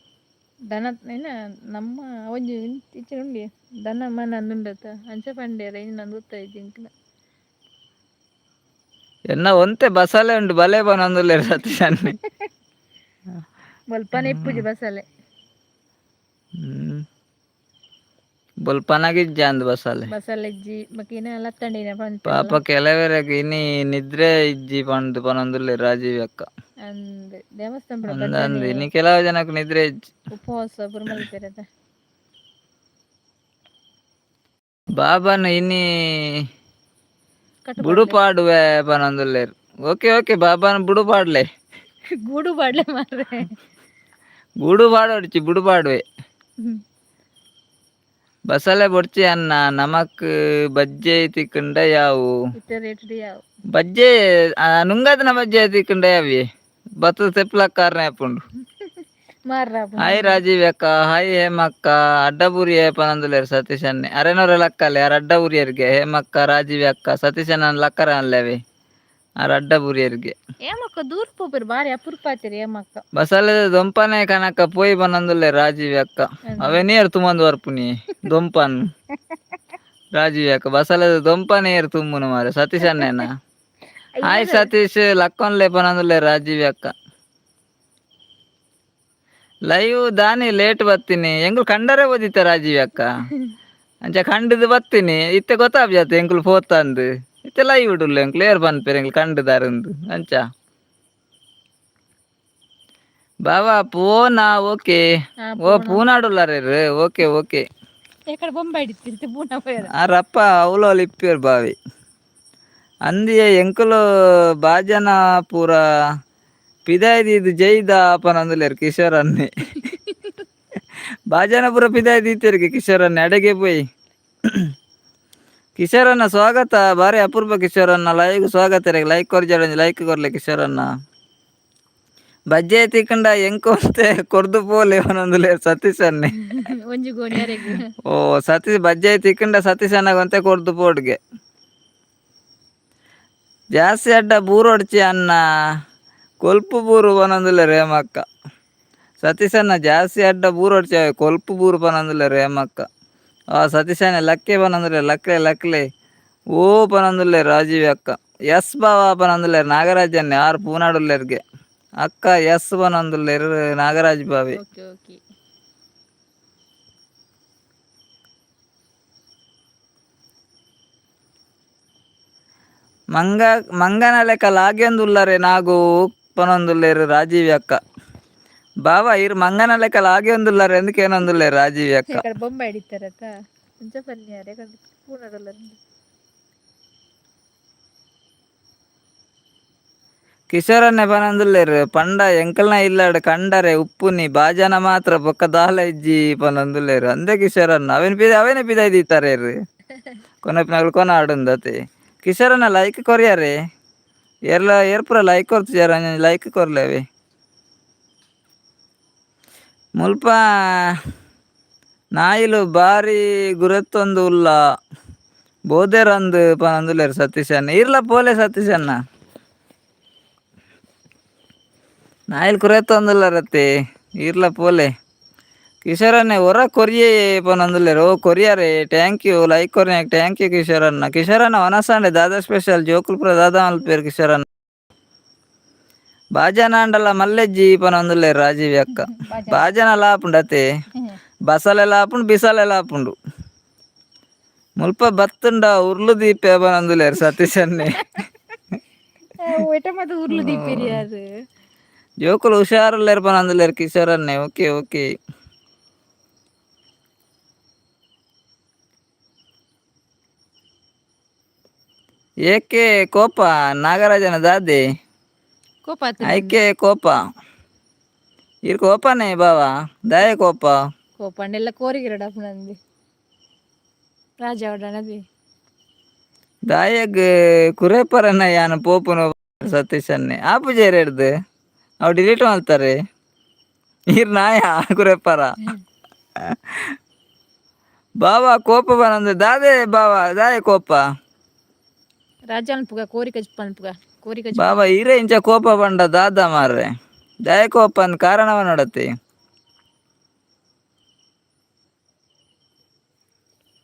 ದನ ಏನ ನಮ್ಮ ಒಂಜಿ ಇಚ್ಚೆ ಉಂಡಿ ದನ ಮನ ಉಂಡತ ಅಂಚ ಪಂಡೇರ ಇನ್ನೊಂದು ಉತ್ತ ಇದ್ದಿಂಕ್ಲ ಎನ್ನ ಒಂತೆ ಬಸಳೆ ಉಂಡು ಬಲೆ ಪನೊಂದುಲ್ಲೆರ್ ಸತೀಶ್ ಅಣ್ಣೆ. ಬಲ್ಪನೆ ಇಪ್ಪುಜಿ ಬಸಳೆ ಬೊಲ್ಪನಗಿಜ್ಜ ಅಂದ್ ಬಸಳೆ ಬಸಳೆ ಇಜ್ಜಿ ಬಕಿನ ಲತ್ತಂಡಿನ ಪಾಪ ಕೆಲವೆರಗ್ ಇನಿ ನಿದ್ರೆ ಇಜ್ಜಿ ಪಂಡ್ ಪನೊಂದುಲ್ಲೆರ್ ರಾಜೀವ್ ಅಕ್ಕ. ಅಂದ್ ದೇವಸ್ಥಾನ ಪೂರ ಅಂದ್ ಭಜನೆ ಇನಿ ಕೆಲವು ಜನಕ್ ನಿದ್ರೆ ಇಜ್ಜಿ ಉಪವಾಸ ಪೂರ ಮಲ್ಪೆರೆದ. ಬಾಬಾನ್ ಇನಿ ಬುಡು ಪಾಡುವೆ ಪನೊಂದುಲ್ಲೆರ್. ಓಕೆ ಓಕೆ ಬಾಬಾನ್ ಬುಡು ಪಾಡ್ಲೆ ಗೂಡು ಪಾಡ್ಲೆ ಮಾರ್ರೆ ಗೂಡು ಪಾಡೋಡ್ಚಿ ಬುಡು ಪಾಡುವೆ. ಬಸಳೆ ಬೊಡ್ಚಿ ಅನ್ನ ನಮಕ್ ಬಜ್ಜೆ ತಿಕ್ಕಂಡ ಯಾವು ಬಜ್ಜೆ ನುಂಗದನ ಬಜ್ಜೆ ತಿಕ್ಕಂಡ ಯಾವಿ ಬತ್ತದ ತೆಪ್ಲಕ್ಕಾರನೆ ಹಾಪುಂಡು. ಹಾಯ್ ರಾಜೀವ್ ಅಕ್ಕ ಹಾಯ್ ಹೇಮಕ್ಕ ಅಡ್ಡಬುರಿ ಪನೊಂದುಲ್ಲೆರ್ ಸತೀಶ್ ಅಣ್ಣೆ. ಅರೆನೂರ ಲಕ್ಕಲೆ ಯಾರ ಅಡ್ಡಬುರಿಯರ್ಗೆ ಹೇಮಕ್ಕ ರಾಜೀವ್ ಅಕ್ಕ ಸತೀಶ್ ಅಣ್ಣನ ಲಕ್ಕರ ಅನ್ಲೇವೆ ಆರ ಅಡ್ಡಬುರಿಯರ್ಗೆ. ಏಮಕ್ಕ ದೂರ ಪೋಪೆರ್ ಬಾರಿ ಅಪುರ್ಪ ಆತಿರಿ ಏಮಕ್ಕ. ಬಸಳೆ ದೊಂಪನೆ ಕನಕ ಪೋಯಿ ಪನೊಂದುಲ್ಲೆರ್ ರಾಜೀವ್ ಅಕ್ಕ. ಅವೇ ನೀರ್ ತುಮಂದು ಬರ್ಪುನಿ ದೊಂಪನ್ ರಾಜೀವ್ ಅಕ್ಕ ಬಸಳೆ ದೊಂಪನೆ ಏರ್ ತುಂಬುನು ಮಾರೆ ಸತೀಶ್ ಅಣ್ಣೆನ. ಹಾಯ್ ಸತೀಶ್ ಲಕ್ಕೊನ್ಲೆ ಪನೊಂದುಲ್ಲೆರ್ ರಾಜೀವ್ ಅಕ್ಕ. ಲೈವ್ ದಾನಿ ಲೇಟ್ ಬತ್ತೀನಿ ಎಂಗುಲ್ ಕಂಡರೆ ಓದಿತ್ತ ರಾಜೀವ್ ಅಕ್ಕ ಅಂಚ ಕಂಡದು ಬತ್ತೀನಿ ಇತ್ತೆ ಗೊತ್ತಾಬ್ಜಾತೆ ಎಂಕುಲ್ ಪೋತಂದ್ ಇತ್ತೆ ಲೈವ್ ಇಡುಲ್ಲೆ ಎಂಕುಲ್ ಏರ್ ಪನ್ಪೆರ್ ಎಂಕುಲ್ ಕಂಡದಾರಂದು ಅಂಚ ಬಾವಾ ಪೋನಾ ಓಕೆ ಓ ಪೂನಾಡುಲ್ಲಾರೇರ್ ಓಕೆ ಓಕೆ ಆರಪ್ಪ ಅವಲೋಲ್ ಇಪ್ಪೇರ್ ಬಾವಿ ಅಂದಿಯ ಎಂಕುಲು ಬಾಜನ ಪೂರ ಪಿದಾಯ್ದಿ ಇದು ಜೈದ ಪನಂದುಲ್ಲೇರು ಕಿಶೋರನ್ನೇ ಬಾಜನ ಪೂರ ಪಿದಾಯ್ದಿ ಇತ್ತೆರ್ಗೆ ಕಿಶೋರನ್ನೇ ಅಡೆಗೆ ಪೋಯಿ ಕಿಶೋರನ್ನ ಸ್ವಾಗತ ಬಾರಿ ಅಪೂರ್ವ ಕಿಶೋರನ್ನ ಲೈಕ್ ಸ್ವಾಗತ ಲೈಕ್ ಕೊರ್ಜಾಡ ಲೈಕ್ ಕೊರ್ಲೆ ಕಿಶೋರನ್ನ ಬಜ್ಜೆ ತಿಕ್ಕಂಡ ಎಂಕೊಂತೆ ಕೊರ್ದು ಪೋಲೆ ಒಂದೊಂದುಲೇರು ಸತೀಶನ್ನೇ ಒಂಜಿ ಗೋಣಿ ಯಾರೆಗ್ ಓ ಸತೀಶ್ ಬಜ್ಜೆ ತಿಕ್ಕಂಡ ಸತೀಶ್ ಅನ್ನಗಂತೆ ಕೊರ್ದು ಪೋಡ್ಗೆ ಜಾಸ್ತಿ ಅಡ್ಡ ಬೂರೊಡ್ಚಿ ಅನ್ನ ಕೊಲ್ಪು ಬೂರು ಪನೊಂದುಲ್ಲೇರು ಹೇಮಕ್ಕ ಸತೀಶನ್ನ ಜಾಸ್ತಿ ಅಡ್ಡ ಬೂರೊಡ್ಚಿ ಕೊಲ್ಪು ಬೂರು ಪನೊಂದುಲ್ಲೇರು ಹೇಮಕ್ಕ ಸತೀಶನ ಲಕ್ಕೆ ಪನೊಂದುಲ್ಲೆ ಲಕ್ಲೆ ಲಕ್ಲೆ ಓ ಪನೊಂದುಲ್ಲೇರು ರಾಜೀವಿ ಅಕ್ಕ ಎಸ್ ಬಾವ ಪನೊಂದುಲ್ಲೇರು ನಾಗರಾಜನ್ನೇ ಆರು ಪೂನಾಡುಲ್ಲೇರ್ಗೆ ಅಕ್ಕ ಎಸ್ ಪನೊಂದುಲ್ಲೇರು ನಾಗರಾಜ್ ಬಾವಿ ಓಕೆ ಓಕೆ ಮಂಗನ ಲೆಕ್ಕ ಲಾಗ್ಯಂದುಲ್ಲರೆ ನಾಗು ಪನೊಂದುಲ್ಲೇರು ರಾಜೀವಿ ಅಕ್ಕ ಬಾವ ಇರು ಮಂಗನ ಲೆಕ್ಕ ಲಾಗ್ಯಂದುಲ್ಲರೆ ಎಂದಕ್ಕೇನೊಂದುಲ್ಲೇರು ರಾಜೀವಿ ಅಕ್ಕ ఇక్కడ బొమ్మ ఎడితారట కొంచెం పని అరే పూనడల ಕಿಶೋರನ್ನೇ ಪನೊಂದುಲ್ಲೇರು ಪಂಡ ಎಂಕಲ್ನ ಇಲ್ಲಾಡು ಕಂಡರೆ ಉಪ್ಪುನಿ ಬಾಜನ ಮಾತ್ರ ಬೊಕ್ಕ ದಾಲ ಇಜ್ಜಿ ಪನೊಂದುಲ್ಲೇರು ಅಂದೆ ಕಿಶೋರನ್ನ ಅವನೇ ಪಿದಾಯ್ದಿತ್ತಾರೆ ಕೊನಪಿನಗಳು ಕೊನ ಆಡುಂದತೆ ಕಿಶೋರನ್ನ ಲೈಕ್ ಕೊರಿಯಾರೆ ಏರ್ಪುರ ಲೈಕ್ ಕೊರ್ತಿದಾರ ಲೈಕ್ ಕೊರ್ಲೇವೆ ಮುಲ್ಪ ನಾಯಿಲು ಬಾರಿ ಗುರೆತ್ತೊಂದು ಉಲ್ಲ ಬೋದೆರಂದು ಪನೊಂದುಲ್ಲೇರು ಸತೀಶನ್ನ ಇರ್ಲ ಪೋಲೆ ಸತೀಶನ್ನ ನಾಯಿಲ್ ಕುರೆತ್ತೊಂದುಲ್ಲ ರತ್ತೆ ಇರ್ಲ ಪೋಲೆ ಕಿಶೋರನ್ನೇ ಹೊರ ಕೊರಿಯೇ ಪನೊಂದುಲ್ಲೇರು ಓ ಕೊರಿಯಾರೆ ಥ್ಯಾಂಕ್ ಯು ಲೈಕ್ ಕೊರಿಯಾಕ ಥ್ಯಾಂಕ್ ಯು ಕಿಶೋರನ್ನ ವನಸಾಂಡೆ ದಾದಾ ಸ್ಪೆಷಲ್ ಜೋಕುಲ್ಪುರ ದಾದಾ ಮಲ್ಪೇರು ಕಿಶೋರನ್ನ ಬಾಜನ ಅಂಡಲ್ಲ ಮಲ್ಲೆಜ್ಜಿ ಪನೊಂದುಲ್ಲೇರು ರಾಜೀವಿ ಅಕ್ಕ ಬಾಜನ ಲಾಪುಂಡತೆ ಬಸಲೆ ಲಾಪುಂಡು ಬಿಸಲೆ ಲಾಪುಂಡು ಮುಲ್ಪ ಬತ್ತುಂಡ ಉರ್ಲು ದೀಪೆ ಪನೊಂದುಲ್ಲೇರು ಸತೀಶನ್ನೇ ಎಟ ಮತ್ತೆ ಉರ್ಲು ದೀಪಿರಿ ಅದು ಜೋಕುಲು ಹುಷಾರುಲ್ಲೇರು ಪನೊಂದುಲ್ಲೇರು ಕಿಶೋರನ್ನೇ ಓಕೆ ಓಕೆ ಏಕೆ ಕೋಪ ನಾಗರಾಜನ ದಾದೆ ಕೋಪ ಐಕೆ ಕೋಪ ಇರ್ ಕೋಪನೇ ಬಾವ ದಯ ಕೋಪ ಕೋಪಂಡೆಲ್ಲ ಕೋರಿಗಿರಡಪ್ಪನಂದಿ ರಾಜ ಅವಡನದಿ ದಾಯಗ್ ಕುರೇಪರನ್ನ ಯಾನು ಪೋಪುನು ಸತೀಶನ್ನೇ ಆಪುಜೇರು ಹಿಡ್ದು ಅವು ಡಿಲೀಟ್ ಮಾಡ್ತಾರೆ ಇರ್ ನಾಯ ಕುರೇಪರ ಬಾವ ಕೋಪ ಬನಂದು ದಾದೆ ಬಾವ ದಾಯ ಕೋಪ ರಾಜ ಅನ್ಪುಗ ಕೋರಿಕ ಅನ್ಪುಗ ಕೋರಿಕ ಬಾಬಾ ಇರೇ ಇಂಚ ಕೋಪ ಬಂಡ ದಾದ ಮಾರ್ರೆ ದಯ ಕೋಪ ಅಂದ್ ಕಾರಣವ ನೋಡತ್ತೆ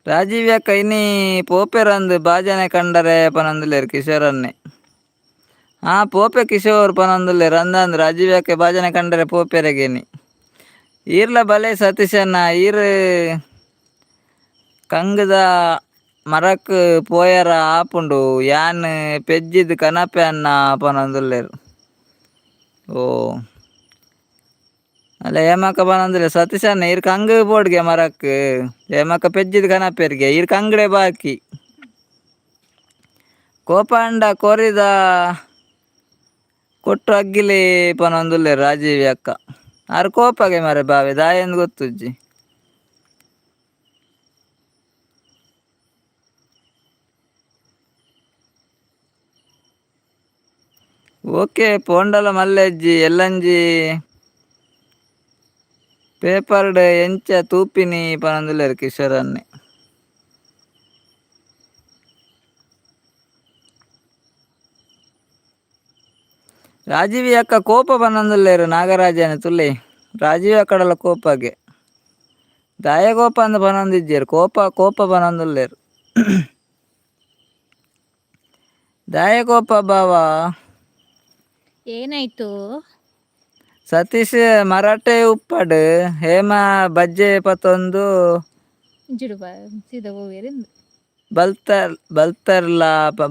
ರಾಜೀವ್ ಯಾಕ ಇನ್ನಿ ಪೋಪೆರಂದು ಬಾಜನೆ ಕಂಡರೆ ಪನಂದುಲ್ಲೇರು ಕಿಶೋರನ್ನೇ ಪೋಪೆ ಕಿಶೋರ್ ಪನಂದುಲ್ಲೇರು ಅಂದಂದು ರಾಜೀವ್ ಯಾಕೆ ಬಾಜನೆ ಕಂಡರೆ ಪೋಪೆರೆಗೇನಿ ಈರ್ಲ ಬಲೆ ಸತೀಶನ್ನ ಈರ್ ಕಂಗದ ಮರಕ್ ಪೋಯರ ಆಪುಂಡು ಯಾನ್ ಪೆಜ್ಜಿದ್ ಕನಪೆ ಅನ್ನ ಪನೊಂದುಲ್ಲೇರು ಓ ಅಲ್ಲ ಏಮಕ್ಕ ಪನೊಂದುಲ್ಲೆ ಸತೀಶನ್ನ ಇರ್ ಕಂಗ್ ಬೋಡ್ಗೆ ಮರಕ್ ಏಮಕ್ಕ ಪೆಜ್ಜಿದ್ ಕನಪೆರ್ಗೆ ಇರ್ ಕಂಗಡೆ ಬಾಕಿ ಕೋಪ ಅಂಡ ಕೊರಿದ ಕೊಟ್ಟು ಅಗ್ಗಿಲಿ ಪನೊಂದುಲ್ಲೇರು ರಾಜೀವಿ ಅಕ್ಕ ಆರು ಕೋಪಗೆ ಮರೆ ಬಾವೆ ದಾಯಂದು ಗೊತ್ತುಜ್ಜಿ ಓಕೆ ಪೋಂಡಲ ಮಲ್ಲೆಜ್ಜಿ ಎಲ್ಲಂಜಿ ಪೇಪರ್ಡ್ ಎಂಚ ತೂಪಿನಿ ಪನೊಂದುಲ್ಲೇರು ಕಿಶೋರನ್ನೇ ರಾಜೀವಿ ಅಕ್ಕ ಕೋಪ ಪನೊಂದುಲ್ಲೇರು ನಾಗರಾಜನ ತುಲೆ ರಾಜೀವಿ ಅಕ್ಕಡಲ್ಲ ಕೋಪಗೆ ದಾಯ ಕೋಪ ಅಂದ ಪನೊಂದಿಜ್ಜೇರು ಕೋಪ ಪನೊಂದುಲ್ಲೇರು ದಾಯ ಕೋಪ ಬಾವ ಏನಾಯ್ತು ಸತೀಶ್ ಮರಾಠೆ ಉಪ್ಪಡು ಹೇಮ ಬಜ್ಜೆ ಪತ್ತೊಂದು ಜಿಡು ಸೀದಾ ಹೋಗಿರಿಂದ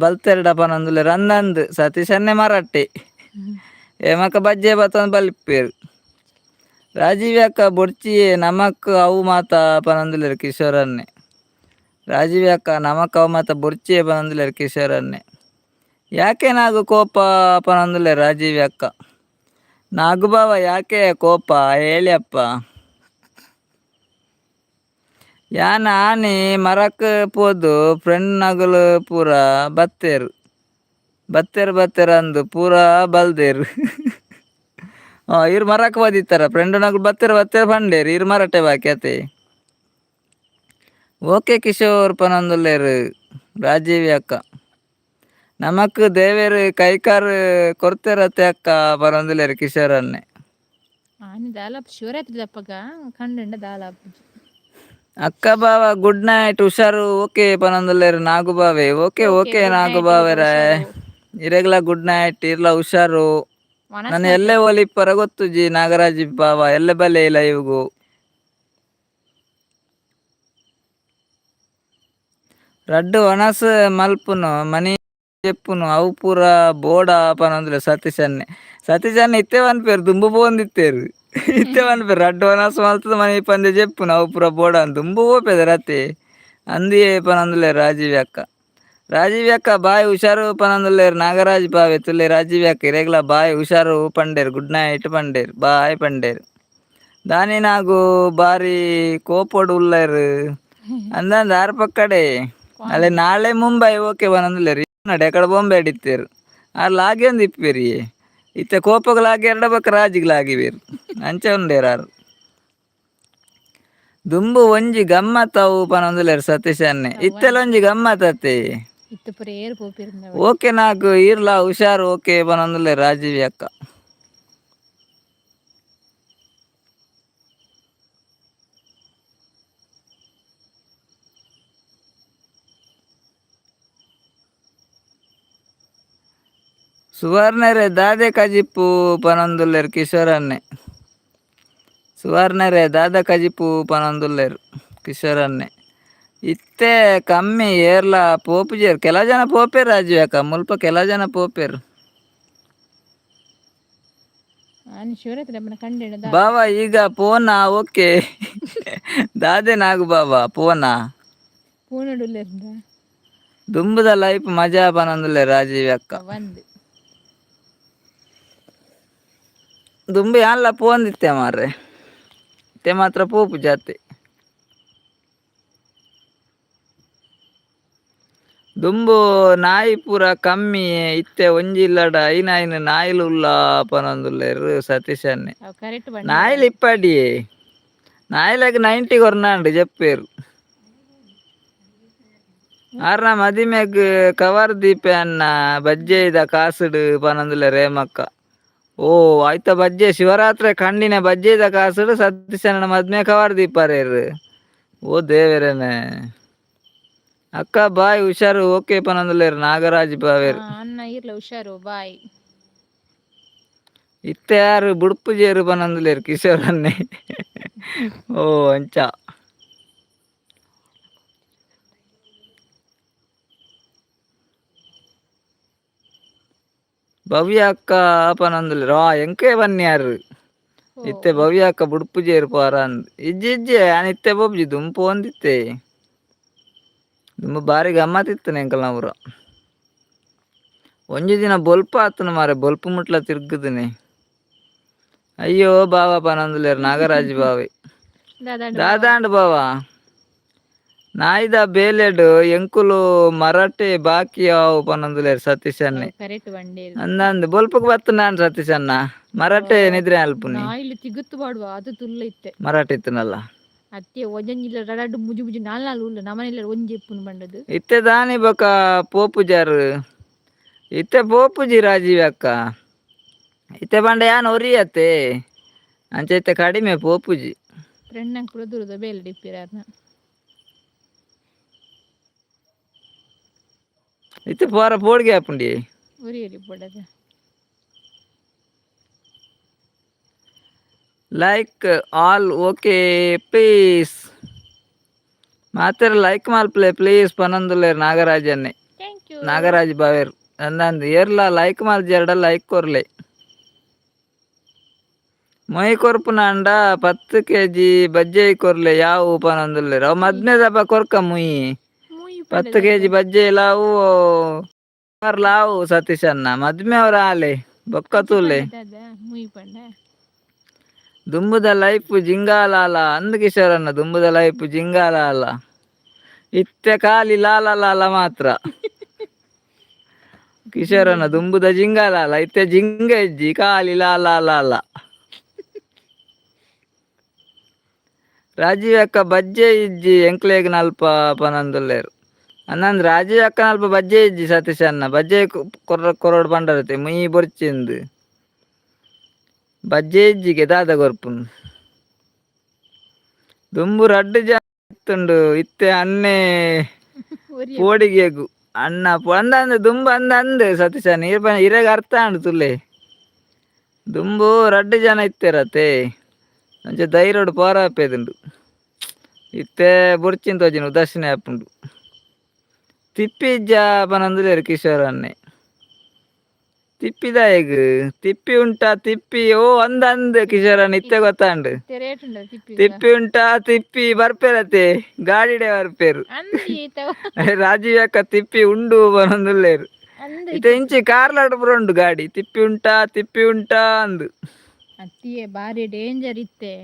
ಬಲ್ತೆರ್ಡ ಪನೊಂದುಲ್ಲೇರು ಅಂದಂದು ಸತೀಶನ್ನೇ ಮರಾಠೆ ಹೇಮಕ್ಕ ಬಜ್ಜೆ ಪತ್ತೊಂದು ಬಲ್ಪೇರು ರಾಜೀವಿ ಅಕ್ಕ ಬೊಡ್ಚಿಯೇ ನಮಕ್ ಅವು ಮಾತ ಪನೊಂದುಲ್ಲೇರು ಕಿಶೋರನ್ನೇ ರಾಜೀವಿ ಅಕ್ಕ ನಮಕ್ ಅವು ಮಾತ ಬೊಡ್ಚಿಯೇ ಪನೊಂದುಲ್ಲೇರು ಕಿಶೋರನ್ನೇ ಯಾಕೆ ನಾಗು ಕೋಪ ಪನೊಂದುಲ್ಲೆ ರಾಜೀವಿ ಅಕ್ಕ. ನಾಗು ಬಾವ ಯಾಕೆ ಕೋಪ ಹೇಳಿ ಅಪ್ಪ. ಯಾನ ಆನಿ ಮರಕ್ ಪೋದು ಫ್ರೆಂಡ್ ನಗಲು ಪೂರ ಬತ್ತೇರು ಬತ್ತೇರು ಅಂದು ಪೂರ ಬಲ್ದೇರು. ಇರ್ ಮರಕ್ ಬದಿತ್ತಾರ ಫ್ರೆಂಡ್ ನಗಲು ಬತ್ತೇರು ಬಂಡೇರು ಇರ್ ಮರಟೆ ಬಾಕಿ ಅತೆ. ಓಕೆ ಕಿಶೋರ್ ಪನೊಂದುಲ್ಲೇರು ರಾಜೀವಿ ಅಕ್ಕ. ನಮಕ್ ದೇವೇರು ಕೈಕಾರು ಕೊಡ್ತಿರತ್ತೆ ಅಕ್ಕ ಪನೊಂದುಲ್ಲೇರು ಕಿಶೋರನ್ನೇ. ಆನೆ ದಾಲಾಪ್ ಶಿವರಾತ್ರಿ ದಪ್ಪಗ ಕಂಡಂಡ ದಾಲಾಪ್ ಅಕ್ಕ ಬಾವ ಗುಡ್ ನೈಟ್ ಹುಷಾರು ಓಕೆ ಪನೊಂದುಲ್ಲೇರು ನಾಗು ಬಾವೆ. ಓಕೆ ಓಕೆ ನಾಗು ಬಾವೆರ ಇರೆಗ್ಲ ಗುಡ್ ನೈಟ್ ಇರ್ಲ ಹುಷಾರು. ನಾನು ಎಲ್ಲೇ ಓಲಿಪ್ಪರ ಗೊತ್ತುಜಿ ನಾಗರಾಜಿ ಬಾವ ಎಲ್ಲೆ ಬಲೆ ಲೈವ್ಗು. ರಡ್ಡು ಒಣಸ್ ಮಲ್ಪುನು ಮನಿ ಚೆಪ್ಪುನು ಅವು ಪೂರ ಬೋಡ ಪನೊಂದುಲ್ಲೆ ಸತೀಶನ್ನೆ ಇತ್ತೆ ಪನ್ಪೇರು ದುಂಬು ಬೋಂದಿತ್ತೇರು ಇತ್ತೆ ಪನ್ಪೇರು ರಡ್ಡು ಒಣಸ್ ಮಲ್ತದ ಮನಿ ಪಂದೆ ಚೆಪ್ಪುನು ಅವು ಪೂರ ಬೋಡ ಅಂತ ದುಂಬು ಹೋಪೇದ ರತೆ ಅಂದಿಯೇ ಪನೊಂದುಲ್ಲೇರು ರಾಜೀವಿ ಅಕ್ಕ ಬಾಯ್ ಹುಷಾರು ಪನೊಂದುಲ್ಲೇರು ನಾಗರಾಜ್ ಬಾವೆ ತುಲ್ಲೆ ರಾಜೀವಿ ಅಕ್ಕ ಇರೆಗ್ಲ ಬಾಯ್ ಹುಷಾರು ಪಂಡೇರು ಗುಡ್ ನೈಟ್ ಪಂಡೇರು ಬಾಯ್ ಪಂಡೇರು. ದಾನಿ ನಾಗು ಬಾರಿ ಕೋಪೋಡು ಉಳ್ಳೇರು ಅಂದಂದು ಆರು ಪಕ್ಕಡೆ ಅಲ್ಲೇ ನಾಳೆ ಮುಂಬೈ ಓಕೆ ಪನೊಂದುಲ್ಲೇರು ನಡೆ ಅಕಡೆ ಬೊಂಬೆ ಅಡಿತ್ತೇರು ಅಲ್ಲಿ ಲಾಗಿ ಒಂದು ಇಪ್ಪೇರಿ ಇತ್ತೆ ಕೋಪಗಳಾಗಿ ಎರಡ ಪಕ್ಕ ರಾಜಿಗಳಾಗಿವೇರು ಅಂಚೆ ಉಂಡೇರು ಆರು ದುಂಬು ಒಂಜಿ ಗಮ್ಮತ್ತವು ಪನೊಂದುಲ್ಲೇರು ಸತೀಶನ್ನೇ ಇತ್ತೆಲ್ಲ ಒಂಜಿ ಗಮ್ಮತ್ತತೆ ಓಕೆ ನಾಕು ಇರ್ಲಾ ಹುಷಾರು ಓಕೆ ಪನೊಂದುಲ್ಲೇರು ರಾಜೀವಿ ಅಕ್ಕ. ಸುವರ್ಣರೇ ದಾದೆ ಕಜಿಪ್ಪು ಪನೊಂದುಲ್ಲೇರು ಕಿಶೋರನ್ನೇ. ಸುವರ್ಣರೇ ದಾದ ಕಜಿಪ್ಪು ಪನೊಂದುಲ್ಲೇರು ಕಿಶೋರನ್ನೇ. ಇತ್ತೆ ಕಮ್ಮಿ ಏರ್ಲ ಪೋಪುಜೇರು ಕೆಲ ಜನ ಪೋಪೇರು ರಾಜೀವಿ ಅಕ್ಕ ಮುಲ್ಪ ಕೆಲ ಜನ ಪೋಪೇರು. ಬಾವ ಈಗ ಪೋನ ಓಕೆ ದಾದೆ ನಾಗು ಬಾವ ಪೋನ ದುಂಬುದ ಲೈಫ್ ಮಜಾ ಪನೊಂದುಲ್ಲೇರು ರಾಜೀವಿ ಅಕ್ಕ. ದುಂಬು ಯಾನ್ಲ ಪೋಂದಿತ್ತೆ ಮಾರ್ರೆ ಇತ್ತೆ ಮಾತ್ರ ಪೋಪು ಜಾತೆ. ದುಂಬು ನಾಯಿ ಪೂರ ಕಮ್ಮಿ ಇತ್ತೆ ಒಂಜಿ ಇಲ್ಲಡ ಐನಾಯಿನ ನಾಯಿಲು ಉಲ್ಲ ಪನೊಂದುಲ್ಲೇರು ಸತೀಶನ್ನೇ. ನಾಯಿಲು ಇಪ್ಪಡಿ ನಾಯಿಲಾಗ 90 ಕೊರ್ನಾಂಡು ಜಪ್ಪೇರು ಆರ್ನ ಮದಿಮೆಗ್ ಕವರ್ ದೀಪೆ ಅನ್ನ ಬಜ್ಜೆ ಇದ ಕಾಸುಡು ಪನೊಂದುಲ್ಲೇರು ರೇಮಕ್ಕ. ಓ ಆಯ್ತ ಬಜ್ಜೆ ಶಿವರಾತ್ರಿ ಕಂಡಿನ ಬಜ್ಜೆ ಇದ ಕಾಸುಡು ಸತೀಶನ ಮದ್ಮೆ ಕವರ್ ದೀಪಾರೇರು. ಓ ದೇವರೇನೆ ಅಕ್ಕ ಬಾಯ್ ಹುಷಾರು ಓಕೆ ಪನೊಂದುಲ್ಲೇರು ನಾಗರಾಜ್ ಬಾವೇರು ಅನ್ನ ಇರ್ಲ ಹುಷಾರು ಬಾಯ್. ಇತ್ತೆ ಯಾರು ಬುಡ್ಪುಜೇರು ಪನೊಂದುಲ್ಲೇರು ಕಿಶೋರನ್ನೇ. ಓ ಅಂಚ ಭವ್ಯ ಅಕ್ಕ ಪನೊಂದುಲ್ಲೇರು ಎಂಕೆ ಬನ್ಯಾರು ಇತ್ತೆ ಭವ್ಯ ಅಕ್ಕ ಬುಡ್ಪುಜೇರು ಪಾರ ಅಂದ್ ಇಜ್ಜೆ ನಾನು ಇತ್ತೆ ಬೋಬ್ಜಿ ದುಂಪು ಒಂದಿತ್ತೆ ದುಂಬು ಬಾರಿ ಗಮ್ಮತ್ತಿತ್ತು ಎಂಕಲ್ನ ಪೂರ. ಒಂಜಿ ದಿನ ಬೊಲ್ಪ ಆತನು ಮಾರೆ ಬೊಲ್ಪ ಮುಟ್ಲ ತಿರ್ಗುದನೆ ಅಯ್ಯೋ ಬಾವ ಪನೊಂದುಲ್ಲೇರು ನಾಗರಾಜ್ ಬಾವೆ. ದಾದಾಂಡ್ ಬಾವ ನಾಯ್ದ ಬೇಲೆಡು ಎಂಕುಲು ಮರಾಠೆ ಬಾಕಿ ಅವು ಪನೊಂದುಲ್ಲೇರು ಸತೀಶನ್ನೇ. ಅಂದಂದು ಬೊಲ್ಪಗ್ ಬತ್ತು ನಾನು ಸತೀಶನ್ನ ಮರಾಠೆ ನಿದ್ರೆ ಅಲ್ಪುನಿ ಮರಾಠೆ ಇತ್ತನಲ್ಲ ಇತ್ತೆ ದಾನಿ ಬೊಕ ಪೋಪುಜಾರು ಇತ್ತೆ ಪೋಪುಜಿ ರಾಜೀವಿ ಅಕ್ಕ ಇತ್ತೆ ಬಂಡ ಯಾನ್ ಒರಿಯತ್ತೆ ಅಂಚೆ ಇತ್ತೆ ಕಡಿಮೆ ಪೋಪುಜಿ. ಇತ್ತೆ ಪೋರ ಪೋಡ್ಗೆ ಹಾಪುಂಡಿ ಲೈಕ್ ಆಲ್ ಓಕೆ ಪ್ಲೀಸ್ ಮಾತೆರ ಲೈಕ್ ಮಾಲ್ಪ್ಲೆ ಪ್ಲೀಸ್ ಪನೊಂದುಲ್ಲೇರು ನಾಗರಾಜನ್ನೇ ನಾಗರಾಜ್ ಬಾವೇರು ಅಂದಂದು ಏರ್ಲ ಲೈಕ್ ಮಾಲ್ಜೆರ್ಡ ಲೈಕ್ ಕೊರ್ಲೆ ಮೊಯ್ ಕೊರ್ಪುನಾಂಡ 10 kg ಬಜ್ಜೆ ಕೊರ್ಲೆ ಯಾವು ಪನೊಂದುಲ್ಲೇರು ಅವು ಮದ್ನೆ ದಪ ಕೊರ್ಕ ಮುಯಿ 10 kg ಬಜ್ಜೆ ಇಲಾವು ಲಾವು ಸತೀಶ್ ಅನ್ನ ಮದ್ಮೆ ಅವರ ಆಲೆ ಬೊಕ್ಕ ತೂಲೆ ಅದ ಮುಯಿ ಪಂಡ ದುಂಬುದ ಲೈಫ್ ಜಿಂಗಾಲಾಲ ಅಂದ್ ಕಿಶೋರನ್ನ ದುಂಬುದ ಲೈಫ್ ಜಿಂಗಾಲಾಲ ಇತ್ತೆ ಖಾಲಿ ಲಾಲ ಲಾಲ ಮಾತ್ರ ಕಿಶೋರನ್ನ ದುಂಬುದ ಜಿಂಗಾಲಾಲ ಇತ್ತೆ ಜಿಂಗ ಇಜ್ಜಿ ಖಾಲಿ ಲಾಲ ಲಾಲ ರಾಜೀವ್ ಅಕ್ಕ ಬಜ್ಜೆ ಇಜ್ಜಿ ಎಂಕ್ಲೇಗ್ ನಲ್ಪ ಪನಂದುಲ್ಲೇರು ಅನ್ನಂದ್ ರಾಜೀವ್ ಅಕ್ಕ ನಲ್ಪ ಬಜ್ಜೆ ಇಜ್ಜಿ ಸತೀಶ್ ಅನ್ನ ಬಜ್ಜೆ ಕೊರೋಡ್ ಬಂಡರತೆ ಮುಯಿ ಬೊರ್ಚಿಂದು ಬಜ್ಜೆ ಇಜ್ಜಿಗೆ ದಾದ ಗೊರ್ಪುನು ದುಂಬು ರಡ್ಡು ಜನ ಇತ್ತುಂಡು ಇತ್ತೆ ಅನ್ನೆ ಪೋಡಿಗೆಗು ಅಣ್ಣ ಅಂದ ದುಂಬು ಅಂದ ಸತೀಶ್ ಅನ್ನ ಇರೆಗ ಅರ್ಥ ಅಂಡು ತುಲೆ ದುಂಬು ರಡ್ಡು ಜನ ಇತ್ತೇರತೆ ಅಂಚೆ ಧೈರ್ಯಡು ಪೋರ ಹಾಪೇದುಂಡು ಇತ್ತೆ ಬುರ್ಚಿನ್ ತೋಜಿನ ಉದಾಸೀನ ಹಾಪುಂಡು ತಿಪ್ಪಿ ಇಜ್ಜ ಪನಂದುಲೇರು ಕಿಶೋರ್ ಅನ್ನೆ ತಿಪ್ಪಿದಾಯಗ್ ತಿಪ್ಪಿ ಉಂಟಾ ತಿಪ್ಪಿ ಓ ಅಂದ್ ಕಿಶೋರನ್ ಇತ್ತೆ ಗೊತ್ತಾಂಡು ತಿಪ್ಪಿ ಉಂಟಾ ತಿಪ್ಪಿ ಬರ್ಪೇರತೆ ಗಾಡಿಡೆ ಬರ್ಪೇರು ರಾಜೀವ್ ಅಕ್ಕ ತಿಪ್ಪಿ ಉಂಡು ಬನೊಂದುಲ್ಲೇರು ಇತ್ತೆ ಇಂಚಿ ಕಾರ್ಲಾಡ್ ಪುರ ಉಂಡು ಗಾಡಿ ತಿಪ್ಪಿ ಉಂಟಾ ಅಂದು ಅತ್ತಿಯೇ ಬಾರಿ ಡೇಂಜರ್ ಇತ್ತೆ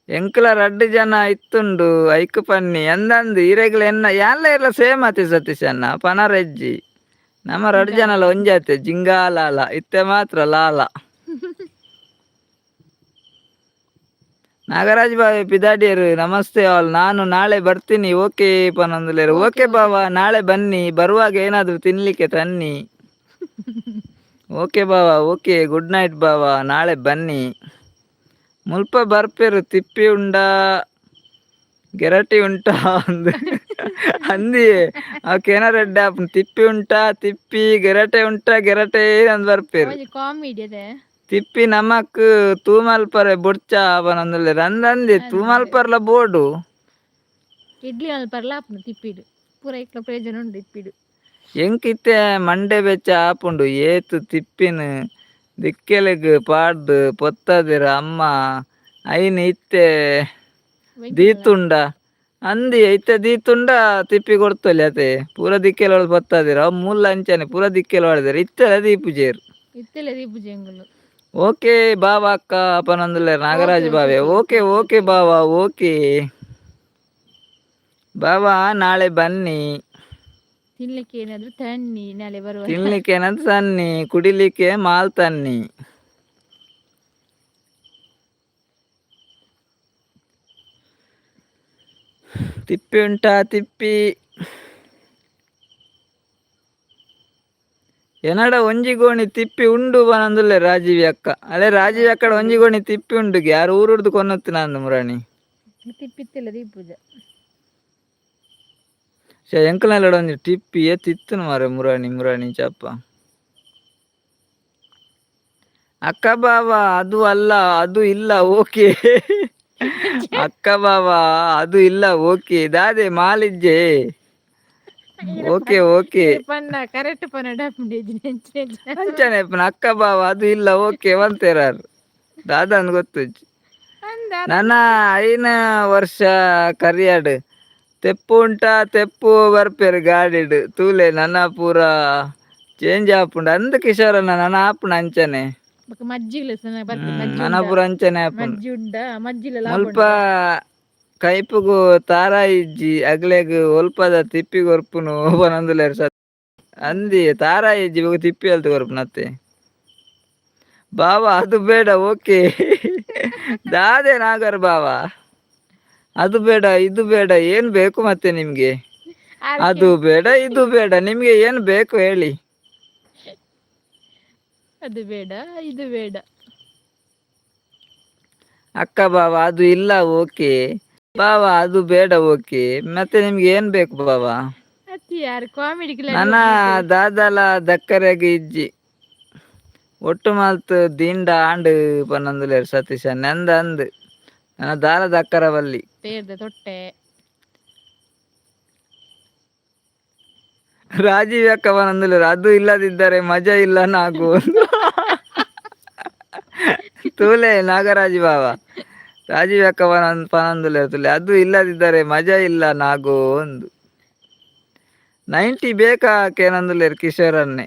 ಎಂಕ್ಲ ರಡ್ಡು ಜನ ಇತ್ತುಂಡು ಐಕ್ ಪನ್ನಿ ಅಂದಂದು ಇರೆಗ್ಲ ಎನ್ನ ಎಲ್ಲ ಇರ್ಲ ಸೇಮ್ ಆತಿ ಸತೀಶ್ ಅನ್ನ ಪನರೆಜ್ಜಿ ನಮ್ಮ ರಡ್ಡು ಜನ ಒಂಜಾತೆ ಜಿಂಗಾಲಾಲ ಇತ್ತೆ ಮಾತ್ರ ಲಾಲ ನಾಗರಾಜ್ ಬಾವಿ ಪಿದಾಡಿಯರು ನಮಸ್ತೆ ಆಲ್ ನಾನು ನಾಳೆ ಬರ್ತೀನಿ ಓಕೆ ಪನಂದುಲೇರು ಓಕೆ ಬಾವ ನಾಳೆ ಬನ್ನಿ ಬರುವಾಗ ಏನಾದ್ರು ತಿನ್ಲಿಕ್ಕೆ ತನ್ನಿ ಓಕೆ ಬಾವ ಓಕೆ ಗುಡ್ ನೈಟ್ ಬಾವ ನಾಳೆ ಬನ್ನಿ ಮುಲ್ಪ ಬರ್ಪೇರು ತಿಪ್ಪಿ ಉಂಡ ಗೆರಟಿ ಉಂಟಾ ಅಂದ್ ಅಂದಿ ಅವಕೇನ ರೆಡ್ಡ ತಿಪ್ಪಿ ಉಂಟಾ ತಿಪ್ಪಿ ಗೆರಟೆ ಉಂಟಾ ಗೆರಟೆ ಅಂದ್ ಬರ್ಪೇರು ಕಾಮಿಡಿ ತಿಪ್ಪಿ ನಮಕ್ ತೂಮಲ್ಪರೆ ಬೊಡ್ಚ ಅವನಂದುಲ್ಲೆ ಅಂದಿ ತೂಮಲ್ಪರ್ಲ ಬೋಡು ಇಡ್ಲಿ ಮಲ್ಪರ್ಲ ಆಪುಂಡು ತಿಪ್ಪಿಡು ಪೂರ ಇಕ್ಲ ಪ್ರಯೋಜನ ಉಂಡು ತಿಪ್ಪಿಡು ಎಂಕಿತ್ತೆ ಮಂಡೆ ಬೆಚ್ಚ ಆಪುಂಡು ಏತು ತಿಪ್ಪಿನ ದಿಕ್ಕೆಲೆಗ್ ಪಾಡ್ದು ಪೊತ್ತದಿರ ಅಮ್ಮ ಐನ್ ಇತ್ತೆ ದೀತುಂಡ ಅಂದಿ ಐತೆ ದೀತುಂಡ ತಿಪ್ಪಿ ಕೊಡ್ತೊಲಿ ಅತೆ ಪೂರ ದಿಕ್ಕೆಲ ಪೊತ್ತದಿರ ಅವ್ ಮೂಲ ಅಂಚನೆ ಪೂರ ದಿಕ್ಕೆಲ ಹೊಡೆದಿರ ಇತ್ತೆಲ ದೀಪುಜೇರು ಓಕೆ ಬಾವಾ ಅಕ್ಕ ಪನಂದುಲ್ಲೇರು ನಾಗರಾಜ್ ಬಾವೆ ಓಕೆ ಓಕೆ ಬಾವಾ ಓಕೆ ಬಾವಾ ನಾಳೆ ಬನ್ನಿ ತಿನ್ಲಿಕ್ಕೆ ಏನಾದ್ರು ತನ್ನಿ ನಾಳೆ ಬರುವ ತಿನ್ಲಿಕ್ಕೆ ಏನಾದ್ರು ತನ್ನಿ ಕುಡಿಲಿಕ್ಕೆ ಮಾಲ್ ತನ್ನಿ ತಿಪ್ಪಿ ಉಂಟಾ ತಿಪ್ಪಿ ಎನಡ ಒಂಜಿ ಗೋಣಿ ತಿಪ್ಪಿ ಉಂಡು ಬನಂದುಲ್ಲೆ ರಾಜೀವಿ ಅಕ್ಕ ಅದೇ ರಾಜೀವಿ ಅಕ್ಕಡ ಒಂಜಿ ಗೋಣಿ ತಿಪ್ಪಿ ಉಂಡು ಯಾರು ಊರುಡ್ದು ಕೊನ್ನೊತ್ತಿ ನಂದು ಮುರಾಣಿ ತಿಪ್ಪಿತ್ತಿಲ್ಲ ದೀಪೂಜ ಎಂಕಲ್ನಲ್ಲ ಒಂಜಿ ಟಿಪ್ಪಿ ತಿತ್ತುನು ಮಾರೆ ಮುರಾಣಿ ಚಪ್ಪ ಅಕ್ಕ ಬಾವ ಅದು ಅಲ್ಲ ಅದು ಇಲ್ಲ ಓಕೆ ಅಕ್ಕ ಬಾವ ಅದು ಇಲ್ಲ ಓಕೆ ದಾದೆ ಮಾಲಿಜ್ಜೆ ಓಕೆ ಓಕೆ ಕರೆಕ್ಟ್ ಅಂಚನೆ ಅಕ್ಕ ಬಾವ ಅದು ಇಲ್ಲ ಓಕೆ ಒಂತೇರಾರು ದಾದನ್ ಗೊತ್ತು ನನ್ನ 5 ವರ್ಷ ಕರಿಯಾಡು ತೆಪ್ಪು ಉಂಟಾ ತೆಪ್ಪು ಬರ್ಪೇರು ಗಾಡಿಡು ತೂಲೆ ನನ್ನ ಪೂರ ಚೇಂಜ್ ಆಪುಂಡು ಅಂದ ಕಿಶೋರನ ನನ್ನ ಆಪುಣ ಅಂಚನೆ ನನ್ನ ಪೂರ ಅಂಚನೆ ಆಪುಂಡು ಸ್ವಲ್ಪ ಕೈಪುಗು ತಾರ ಇಜ್ಜಿ ಅಗ್ಲೆಗ್ ಒಲ್ಪದ ತಿಪ್ಪಿ ಗೊರ್ಪುನು ಬನಂದುಲೇರು ಸತ್ ಅಂದಿ ತಾರ ಇಜ್ಜಿ ತಿಪ್ಪಿ ಅಲ್ತು ಗೊರ್ಪುನ ಅತ್ತೆ ಬಾವಾ ಅದು ಬೇಡ ಓಕೆ ದಾದೆ ನಾಗರ್ ಬಾವಾ ಅದು ಬೇಡ ಇದು ಬೇಡ ಏನ್ ಬೇಕು ಮತ್ತೆ ನಿಮ್ಗೆ ಅದು ಬೇಡ ಇದು ಬೇಡ ನಿಮ್ಗೆ ಏನ್ ಬೇಕು ಹೇಳಿ ಅದು ಬೇಡ ಇದು ಬೇಡ ಅಕ್ಕ ಬಾವ ಅದು ಇಲ್ಲ ಓಕೆ ಬಾವ ಅದು ಬೇಡ ಓಕೆ ಮತ್ತೆ ನಿಮ್ಗೆ ಏನ್ ಬೇಕು ಬಾವ ನನ್ನ ದಾದಲ ದಕ್ಕರೆಗ ಇಜ್ಜಿ ಒಟ್ಟು ಮಾಲ್ತು ದಿಂಡ ಆಂಡ್ ಪನ್ನೊಂದುಲೇರು ಸತೀಶ ನೆಂದ ಅಂದ್ ನನ್ನ ದಾಲ ದಕ್ಕರವಲ್ಲಿ ತೊಟ್ಟೆ ರಾಜೀವ್ ಅಕ್ಕ ಪನ್ನೊಂದುಲೇರು ಅದು ಇಲ್ಲದಿದ್ದರೆ ಮಜಾ ಇಲ್ಲ ನಾಗು ತೂಲೆ ನಾಗರಾಜ್ ಬಾವ ರಾಜೀವ್ ಅಕ್ಕ ಪನ್ನೊಂದುಲೇರು ತೂಲೆ ಅದು ಇಲ್ಲದಿದ್ದರೆ ಮಜಾ ಇಲ್ಲ ನಾಗು ಒಂದು 90 ಬೇಕಾ ಕೇನಂದುಲ್ಲೇರು ಕಿಶೋರನ್ನೇ.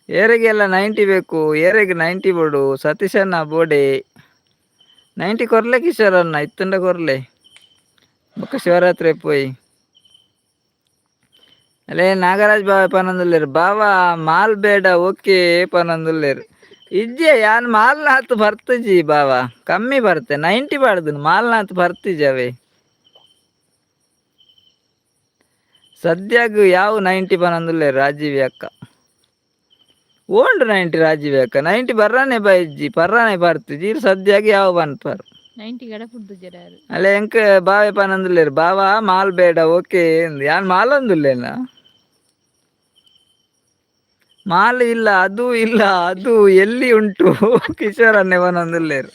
ಏರೆಗೆಲ್ಲ 90 ಬೇಕು, ಏರೆಗೆ 90 ಬೋಡು ಸತೀಶಣ್ಣ ಬೋಡೆ 90 ಕೊರ್ಲೆ ಕಿಶೋರನ್ನ ಇತ್ತುಂಡ ಕೊರ್ಲೆ ಬೊಕ್ಕ ಶಿವರಾತ್ರಿ ಪೋಯಿ ಅಲ್ಲೇ ನಾಗರಾಜ್ ಬಾವ ಪನಂದುಲ್ಲೇರು ಬಾವ ಮಾಲ್ ಬೇಡ ಓಕೆ ಪನಂದುಲ್ಲೇರು ಇಜ್ಜೆ ಯಾನ್ ಮಾಲ್ನಾತ್ ಬರ್ತಜಿ ಬಾವ ಕಮ್ಮಿ ಬರ್ತೆ 90 ಬಾಡ್ದು ಮಾಲ್ನಾತ್ ಬರ್ತಿಜವೆ ಸದ್ಯಾಗ ಯಾವ 90 ಪನಂದುಲ್ಲೇರು ರಾಜೀವಿ ಅಕ್ಕ ಓಂಡು 90 ರಾಜೀವಿ ಅಕ್ಕ 90 ಬರ್ರಾನೆ ಬೈಜ್ಜಿ ಪರ್ರಾನೆ ಬರ್ತು ಜೀರು ಸದ್ಯಾಗ ಯಾವ ಬನ್ಪರ್ 90 ಗಡ ಫುಡ್ ಜರಾರು ಅಲ್ಲೇ ಎಂಕ ಬಾವೆ ಪನಂದುಲ್ಲೇರು ಬಾವ ಮಾಲ್ ಬೇಡ ಓಕೆ ಯಾನ್ ಮಾಲ್ ಅಂದುಲ್ಲೇನ ಮಾಲ್ ಇಲ್ಲ ಅದು ಇಲ್ಲ ಅದು ಎಲ್ಲಿ ಉಂಟು ಕಿಶೋರನ್ನೇ ಪನಂದುಲ್ಲೇರು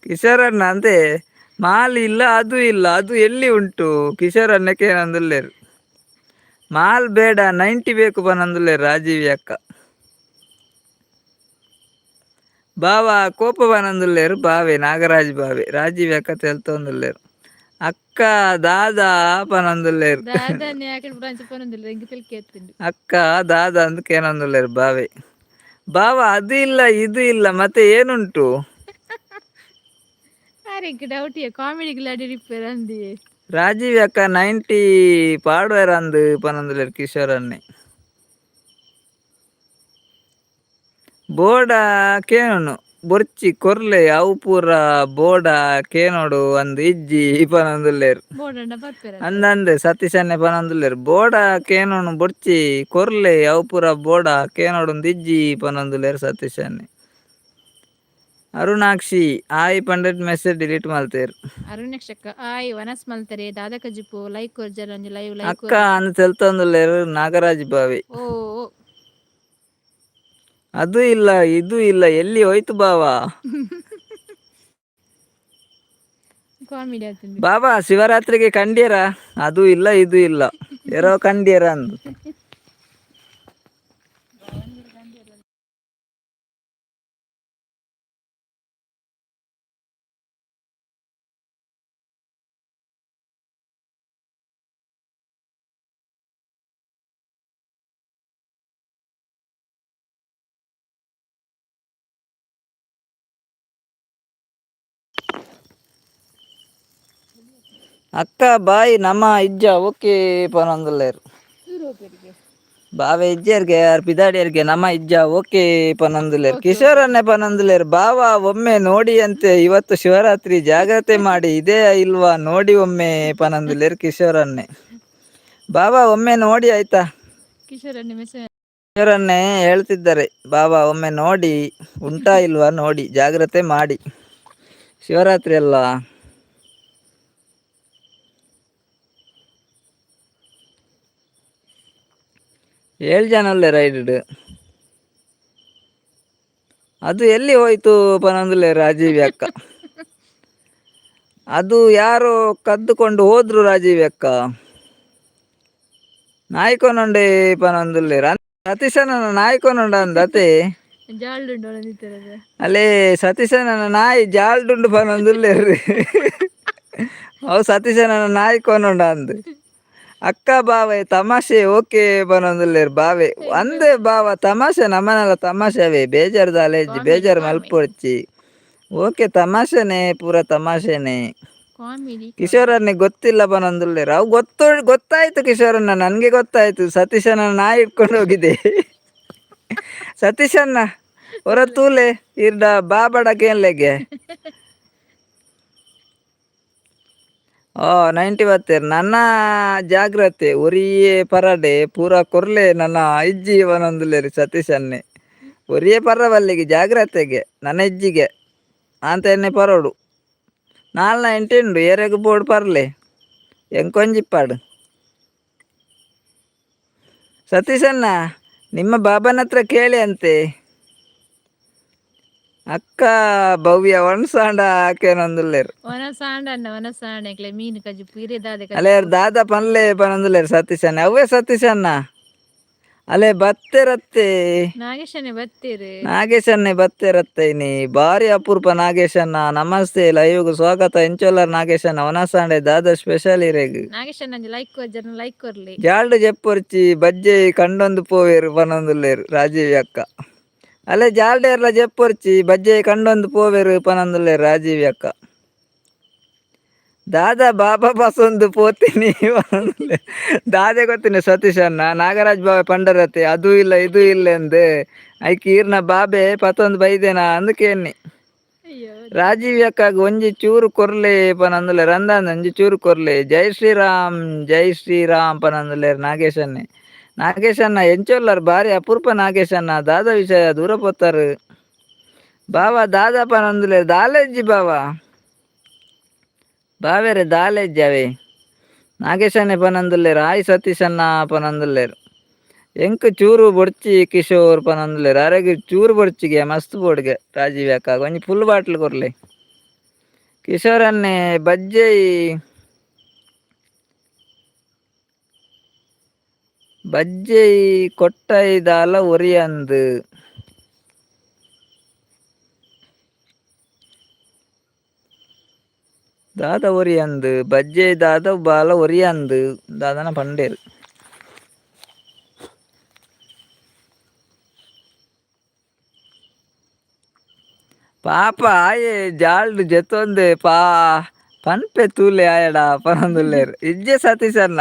ಕಿಶೋರನ್ನ ಅಂತೆ ಮಾಲ್ ಇಲ್ಲ ಅದು ಎಲ್ಲಿ ಉಂಟು ಕಿಶೋರನ್ನಕ್ಕೆ ಏನಂದುಲ್ಲೇರು ಮಾಲ್ ಬೇಡ 90 ಬೇಕು ಪನಂದುಲ್ಲೇರು ರಾಜೀವಿ ಅಕ್ಕ ಬಾವ ಕೋಪ ಪನಂದುಲ್ಲೇರು ಬಾವೆ ನಾಗರಾಜ್ ಬಾವೆ ರಾಜೀವಿ ಅಕ್ಕ ತೆಲ್ತೊಂದುಲ್ಲೇರು ಅಕ್ಕ ದಾದಾ ಪನಂದುಲ್ಲೇರು ಅಕ್ಕ ದಾದಾ ಅಂದ್ ಕೇನಂದುಲ್ಲೇರು ಬಾವೆ ಬಾವ ಅದು ಇಲ್ಲ ಇದು ಇಲ್ಲ ಮತ್ತೆ ಏನುಂಟು ರಾಜೀವಿ ಅಕ್ಕ 90 ಪಾಡ್ವೇರ್ ಅಂದ್ ಪನಂದುಲ್ಲೇರು ಕಿಶೋರನ್ನೇ ಬೋಡ ಕೇನೋನು ಬೊರ್ಚಿ ಕೊರ್ಲೆ ಅವು ಪೂರ ಬೋಡ ಕೇನೋಡು ಅಂದ್ ಇಜ್ಜಿ ಪನಂದುಲ್ಲೇರು ಅಂದಂದೆ ಸತೀಶನ್ನೇ ಪನಂದುಲ್ಲೇರು ಬೋಡ ಕೇನೋನು ಬೊರ್ಚಿ ಕೊರ್ಲೆ ಅವು ಪೂರ ಬೋಡ ಕೇನೋಡು ಒಂದ್ ಇಜ್ಜಿ ಪನಂದುಲ್ಲೇರು ಸತೀಶನ್ನೇ ಅರುಣಾಕ್ಷಿ ಆಯ್ ಪಂಡೆಟ್ ಮೆಸೇಜ್ ಡಿಲೀಟ್ ಮಲ್ತೇರು ಅರುಣಕ್ಷಕ್ಕ ಆಯ್ ವನಸ್ ಮಲ್ತರೆ ದಾದಕ ಜಿಪ್ಪು ಲೈಕ್ ಕೊರ್ಜರ್ ಒಂಜಿ ಲೈವ್ ಅಕ್ಕ ಅಂದ್ ತೆಲ್ತೊಂದುಲ್ಲೇರು ನಾಗರಾಜ್ ಬಾವಿ ಓ ಅದು ಇಲ್ಲ ಇದು ಇಲ್ಲ ಎಲ್ಲಿ ಹೋಯ್ತು ಬಾವ ಕಾಮಿಡಿ ಆಗ್ತದೆ ಬಾಬಾ ಶಿವರಾತ್ರಿಗೆ ಕಂಡ್ಯರ ಅದು ಇಲ್ಲ ಇದು ಇಲ್ಲ ಯಾರೋ ಕಂಡ್ಯರ ಅಂದು ಅಕ್ಕ ಬಾಯ್ ನಮ್ಮ ಇಜ್ಜ ಓಕೆ ಪನಂದುಲ್ಲೇರು ಬಾವೆ ಇಜ್ಜರ್ಗೆ ಯಾರು ಪಿದಾಡಿಯರ್ಗೆ ನಮ್ಮ ಇಜ್ಜ ಓಕೆ ಪನಂದುಲ್ಲೇರು ಕಿಶೋರನ್ನೇ ಪನಂದುಲ್ಲೇರು ಬಾವ ಒಮ್ಮೆ ನೋಡಿ ಅಂತೆ ಇವತ್ತು ಶಿವರಾತ್ರಿ ಜಾಗ್ರತೆ ಮಾಡಿ ಇದೇ ಇಲ್ವಾ ನೋಡಿ ಒಮ್ಮೆ ಪನಂದುಲ್ಲೇರು ಕಿಶೋರನ್ನೇ ಬಾವ ಒಮ್ಮೆ ನೋಡಿ ಆಯ್ತಾ ಕಿಶೋರನ್ನೇ ಹೇಳ್ತಿದ್ದಾರೆ ಬಾವ ಒಮ್ಮೆ ನೋಡಿ ಉಂಟಾ ಇಲ್ವಾ ನೋಡಿ ಜಾಗ್ರತೆ ಮಾಡಿ ಶಿವರಾತ್ರಿ ಅಲ್ಲ 7 ಜನ ಅಲ್ಲೇ ರೈಡ್ ಅದು ಎಲ್ಲಿ ಹೋಯ್ತು ಪನಂದುಲ್ಲೇರು ರಾಜೀವಿ ಅಕ್ಕ ಅದು ಯಾರೋ ಕದ್ದುಕೊಂಡು ಹೋದ್ರು ರಾಜೀವಿ ಅಕ್ಕ ನಾಯ್ಕೊನೊಂಡೆ ಪನಂದುಲ್ಲೇರು ಸತೀಶನ ನಾಯ್ಕೊನೊಂಡ ಅಂದತೆ ಅಲ್ಲೇ ಸತೀಶನ ನಾಯಿ ಜಾಲ್ಡುಂಡು ಪನಂದುಲ್ಲೇರು ಅವು ಸತೀಶನ ನಾಯ್ಕೊನೊಂಡ ಅಂದ್ ಅಕ್ಕ ಬಾವೆ ತಮಾಷೆ ಓಕೆ ಪನಂದುಲ್ಲೇರು ಬಾವೆ ಅಂದೆ ಬಾವ ತಮಾಷೆ ನಮ್ಮನೆಲ್ಲ ತಮಾಷೆವೇ ಬೇಜಾರು ದಾಲೇಜಿ ಬೇಜಾರು ಮಲ್ಪೊಡ್ಚಿ ಓಕೆ ತಮಾಷೆನೆ ಪೂರ ತಮಾಷೆನೆ ಕಿಶೋರನ್ನೇ ಗೊತ್ತಿಲ್ಲ ಪನಂದುಲ್ಲೇರು ಅವು ಗೊತ್ತಾಯ್ತು ಕಿಶೋರನ್ನ ನನ್ಗೆ ಗೊತ್ತಾಯ್ತು ಸತೀಶನ ನಾಯಿ ಇಟ್ಕೊಂಡು ಹೋಗಿದೆ ಸತೀಶನ್ನ ಹೊರ ತೂಲೆ ಇರ್ಡ ಬಾಬಡ ಕೇನ್ಲೆಗೆ 90 ಬತ್ತೇರು ನನ್ನ ಜಾಗ್ರತೆ ಒರಿಯೇ ಪರಡೆ ಪೂರ ಕೊರ್ಲೆ ನನ್ನ ಇಜ್ಜಿ ಪನಂದುಲ್ಲೇರು ಸತೀಶನ್ನೇ ಒರಿಯೇ ಪರ್ರವಲ್ಲಿಗೆ ಜಾಗ್ರತೆಗೆ ನನ್ನ ಇಜ್ಜಿಗೆ ಅಂತ ಎನ್ನೆ ಪರೋಡು 490 ಉಂಡು ಏರೆಗ್ ಬೋರ್ಡ್ ಪರ್ಲೆ ಎಂಕೊಂಜಿಪ್ಪಾಡು ಸತೀಶನ್ನ ನಿಮ್ಮ ಬಾಬನ ಹತ್ರ ಕೇಳಿ ಅಂತೆ ಅಕ್ಕ ಭವ್ಯ ಒಣಸಾಂಡ ಹಾಕೇನಂದುಲ್ಲೇರು ಅಲ್ಲೇ ದಾದ ಪನ್ಲೆ ಪನಂದುಲ್ಲೇರು ಸತೀಶನ್ನ ಅವೇ ಸತೀಶನ್ನ ಅಲೆ ಬತ್ತೆರತ್ತೆ ನಾಗೇಶನೇ ಬತ್ತೀರಿ. ನಾಗೇಶನ್ನೇ ಬತ್ತೆರತ್ತೆ ನೀ ಬಾರಿ ಅಪೂರ್ಪ ನಾಗೇಶನ್ನ. ನಮಸ್ತೆ ಲೈವ್ಗೆ ಸ್ವಾಗತ ಎಂಚೋಲ್ಲರ್ ನಾಗೇಶನ್ನ ಒನಸಾಂಡೆ ದಾದ ಸ್ಪೆಷಲ್ ಇರೆಗ್ ನಾಗೇಶನ್ನ ಲೈಕ್ ಜನ ಲೈಕ್ ಕೊರ್ಲಿ. ಜಾಲ್ಡ್ ಜೆಪ್ಪೊರ್ಚಿ ಬಜ್ಜೆ ಕಂಡೊಂದು ಪೋವೇರು ಪನೊಂದುಲ್ಲೇರು ರಾಜೀವಿ ಅಕ್ಕ. ಅಲ್ಲೇ ಜಾಲ್ಡೇರ್ಲ ಜೆಪ್ಪೊರ್ಚಿ ಬಜ್ಜೆ ಕಂಡೊಂದು ಪೋವೇರು ಪನೊಂದುಲ್ಲೇರು ರಾಜೀವಿ ಅಕ್ಕ. ದಾದಾ ಬಾಬಾ ಬಸೊಂದು ಪೋತೀನಿ ದಾದೆ ಗೊತ್ತಿನ ಸತೀಶ್ ಅನ್ನ ನಾಗರಾಜ್ ಬಾಬಾ ಪಂಡರತೆ ಅದು ಇಲ್ಲ ಇದು ಇಲ್ಲ ಎಂದು ಐಕಿ ಈರ್ನ ಬಾಬೆ ಪತ್ತೊಂದು ಬೈದೇನಾ ಅಂದಕೇನಿ. ಅಯ್ಯೋ ರಾಜೀವ್ ಅಕ್ಕಾಗ ಒಂಜಿ ಚೂರು ಕೊರ್ಲೆ ಪನಂದುಲೆ ರಂದಾಂದ್ ಒಂಜಿ ಚೂರು ಕೊರ್ಲೆ. ಜೈ ಶ್ರೀರಾಮ್ ಪನಂದುಲೇರು ನಾಗೇಶನ್ನೇ. ನಾಗೇಶನ್ನ ಎಂಚೋಲ್ಲರ್ ಬಾರಿ ಅಪೂರ್ಪ ನಾಗೇಶನ್ನ ದಾದ ವಿಷಯ ದೂರ ಪೋತಾರು. ಬಾವಾ ದಾದಾ ಪನಂದುಲೆ ದಾಲೆಜ್ಜಿ ಬಾವಾ ಬಾವೇರೆ ದಾಲೆಜ್ಜಿ ನಾಗೇಶನ್ನೇ ಪನಂದುಲ್ಲೇರು. ಆಯ್ ಸತೀಶನ್ನ ಪನಂದುಲ್ಲೇರು. ಎಂಕ್ ಚೂರು ಬೊಡ್ಚಿ ಕಿಶೋರ್ ಪನಂದುಲ್ಲೇರು. ಅರೆಗ್ ಚೂರು ಬೊಡ್ಚಿಗೆ ಮಸ್ತ್ ಬೋಡ್ಗೆ ರಾಜೀವ್ ಅಕ್ಕಾಗ ಒಂಜಿ ಫುಲ್ ಬಾಟ್ಲ್ ಕೊರ್ಲೆ. ಕಿಶೋರನ್ನೇ ಬಜ್ಜೈ ಕೊಟ್ಟೈ ದಾಲ ಒರಿಯಂದು ದಾದ ಒರಿಯಂದು ಬಜ್ಜೈ ದಾದ ಬಾಲ ಒರಿಯಂದು ದಾದನ ಪಂಡೇರು. ಪಾಪ ಆಯೆ ಜಾಲ್ಡ್ ಜೆತ್ತೊಂದೆ ಪನ್ಪೆ ತೂಲೆ ಆಯಡ ಪನೊಂದುಲ್ಲೇರು. ಇಜ್ಜೆ ಸತೀಶನ್ನ